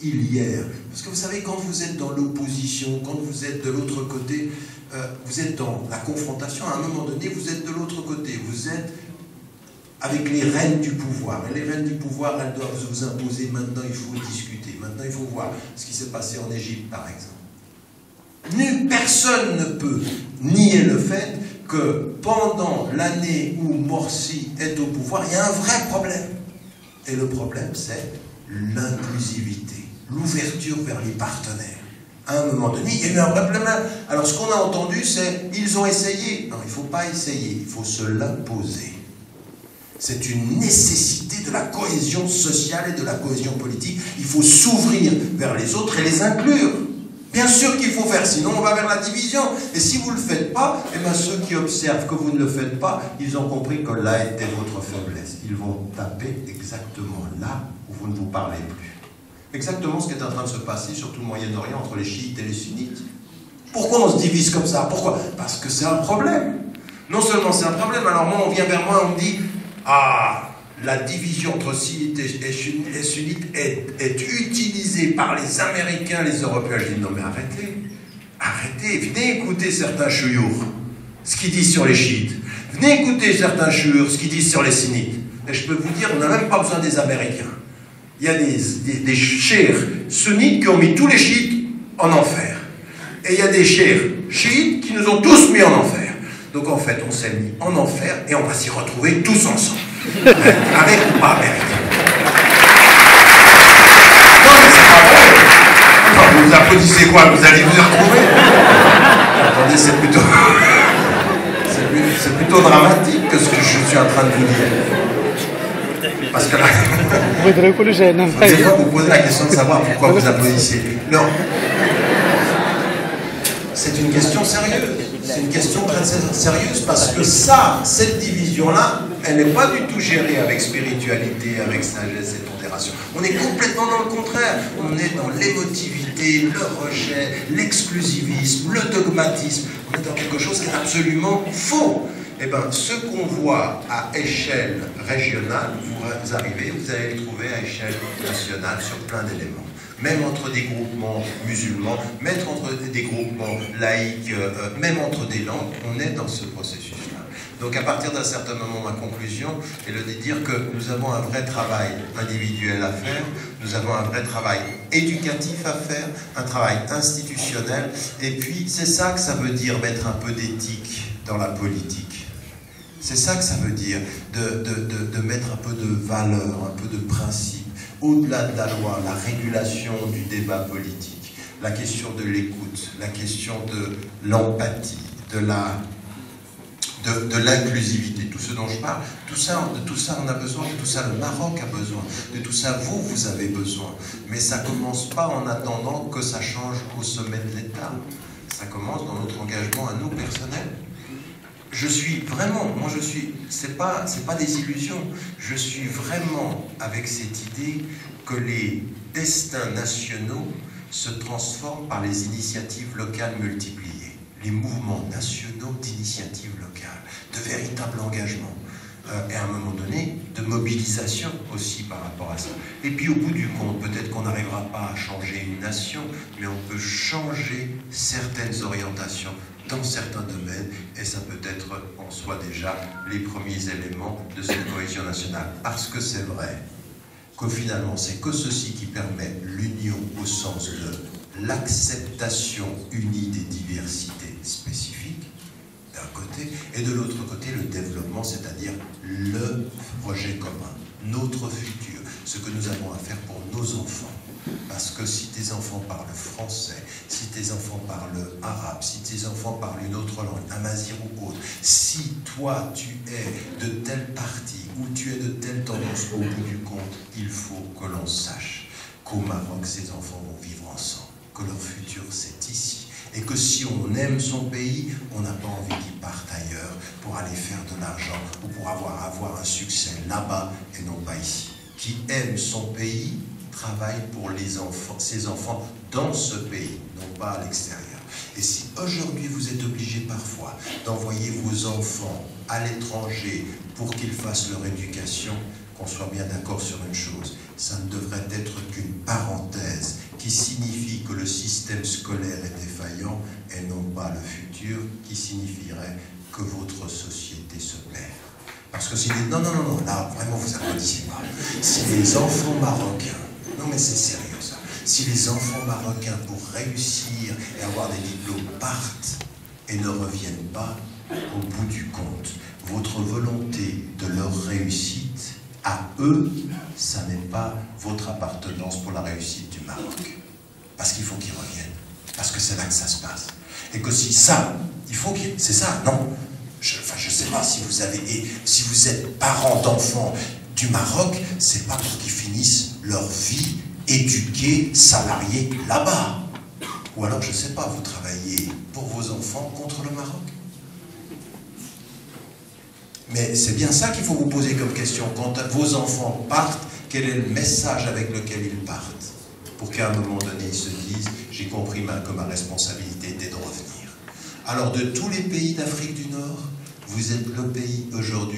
Hier. Parce que vous savez, quand vous êtes dans l'opposition, quand vous êtes de l'autre côté, vous êtes dans la confrontation, à un moment donné, vous êtes de l'autre côté. Vous êtes avec les rênes du pouvoir. Et les rênes du pouvoir, elles doivent vous imposer. Maintenant, il faut discuter. Maintenant, il faut voir ce qui s'est passé en Égypte, par exemple. Personne ne peut nier le fait que pendant l'année où Morsi est au pouvoir, il y a un vrai problème. Et le problème, c'est l'inclusivité, l'ouverture vers les partenaires. À un moment donné, il y a eu un vrai problème. Alors, ce qu'on a entendu, c'est ils ont essayé. Non, il ne faut pas essayer, il faut se l'imposer. C'est une nécessité de la cohésion sociale et de la cohésion politique. Il faut s'ouvrir vers les autres et les inclure. Bien sûr qu'il faut faire, sinon on va vers la division. Et si vous ne le faites pas, eh bien ceux qui observent que vous ne le faites pas, ils ont compris que là était votre faiblesse. Ils vont taper exactement là où vous ne vous parlez plus. Exactement ce qui est en train de se passer sur tout le Moyen-Orient entre les chiites et les sunnites. Pourquoi on se divise comme ça? Pourquoi? Parce que c'est un problème. Non seulement c'est un problème, alors moi on vient vers moi, on me dit « Ah, la division entre chiites et sunnites est utilisée par les Américains, les Européens. » Je dis « Non mais arrêtez, venez écouter certains chouyours, ce qu'ils disent sur les chiites. Venez écouter certains chouyours, ce qu'ils disent sur les sunnites. Et je peux vous dire, on n'a même pas besoin des Américains. Il y a des cheikhs sunnites qui ont mis tous les chiites en enfer. Et il y a des cheikhs chiites qui nous ont tous mis en enfer. Donc en fait, on s'est mis en enfer et on va s'y retrouver tous ensemble. Avec ou pas avec. Non mais c'est pas vrai. Enfin, vous applaudissez quoi? Vous allez vous y retrouver? Attendez, c'est plutôt dramatique que ce que je suis en train de vous dire. Parce que là, vous posez la question de savoir pourquoi vous applaudissez. Non. C'est une question sérieuse. C'est une question très sérieuse parce que ça, cette division-là, elle n'est pas du tout gérée avec spiritualité, avec sagesse et pondération. On est complètement dans le contraire. On est dans l'émotivité, le rejet, l'exclusivisme, le dogmatisme. On est dans quelque chose qui est absolument faux. Eh bien, ce qu'on voit à échelle régionale, vous allez le trouver à échelle nationale sur plein d'éléments. Même entre des groupements musulmans, même entre des groupements laïcs, même entre des langues, on est dans ce processus-là. Donc à partir d'un certain moment, ma conclusion est de dire que nous avons un vrai travail individuel à faire, nous avons un vrai travail éducatif à faire, un travail institutionnel, et puis c'est ça que ça veut dire mettre un peu d'éthique dans la politique. C'est ça que ça veut dire, de mettre un peu de valeur, un peu de principe, au-delà de la loi, la régulation du débat politique, la question de l'écoute, la question de l'empathie, de l'inclusivité, tout ce dont je parle, de tout ça on a besoin, de tout ça le Maroc a besoin, de tout ça vous avez besoin. Mais ça ne commence pas en attendant que ça change au sommet de l'État. Ça commence dans notre engagement à nous personnels. Je suis vraiment, c'est pas des illusions, je suis vraiment avec cette idée que les destins nationaux se transforment par les initiatives locales multipliées, les mouvements nationaux d'initiatives locales, de véritable engagement, et à un moment donné, de mobilisation aussi par rapport à ça. Et puis au bout du compte, peut-être qu'on n'arrivera pas à changer une nation, mais on peut changer certaines orientations dans certains domaines, et ça peut être en soi déjà les premiers éléments de cette cohésion nationale. Parce que c'est vrai que finalement, c'est que ceci qui permet l'union au sens de l'acceptation unie des diversités spécifiques, d'un côté, et de l'autre côté, le développement, c'est-à-dire le projet commun, notre futur, ce que nous avons à faire pour nos enfants. Parce que si tes enfants parlent français, si tes enfants parlent arabe, si tes enfants parlent une autre langue, amazigh ou autre, si toi tu es de tel parti ou tu es de telle tendance, au bout du compte, il faut que l'on sache qu'au Maroc, ces enfants vont vivre ensemble, que leur futur c'est ici. Et que si on aime son pays, on n'a pas envie qu'il parte ailleurs pour aller faire de l'argent ou pour avoir un succès là-bas et non pas ici. Qui aime son pays travaille pour les enfants, ses enfants dans ce pays, non pas à l'extérieur. Et si aujourd'hui vous êtes obligé parfois d'envoyer vos enfants à l'étranger pour qu'ils fassent leur éducation, qu'on soit bien d'accord sur une chose, ça ne devrait être qu'une parenthèse qui signifie que le système scolaire est défaillant et non pas le futur qui signifierait que votre société se perd. Parce que si les... Non, là, vraiment, vous applaudissez pas. Si les enfants marocains, non mais c'est sérieux ça, si les enfants marocains, pour réussir et avoir des diplômes, partent et ne reviennent pas, au bout du compte, votre volonté de leur réussite, à eux, ça n'est pas votre appartenance pour la réussite du Maroc. Parce qu'il faut qu'ils reviennent. Parce que c'est là que ça se passe. Et que si ça, il faut qu'ils... C'est ça, non? Je ne sais pas si vous avez... Et si vous êtes parents d'enfants du Maroc, c'est pas pour qu'ils finissent leur vie éduqués, salariés là-bas. Ou alors, je ne sais pas, vous travaillez pour vos enfants contre le Maroc. Mais c'est bien ça qu'il faut vous poser comme question. Quand vos enfants partent, quel est le message avec lequel ils partent? Pour qu'à un moment donné, ils se disent, j'ai compris que ma responsabilité était de revenir. Alors, de tous les pays d'Afrique du Nord, vous êtes le pays aujourd'hui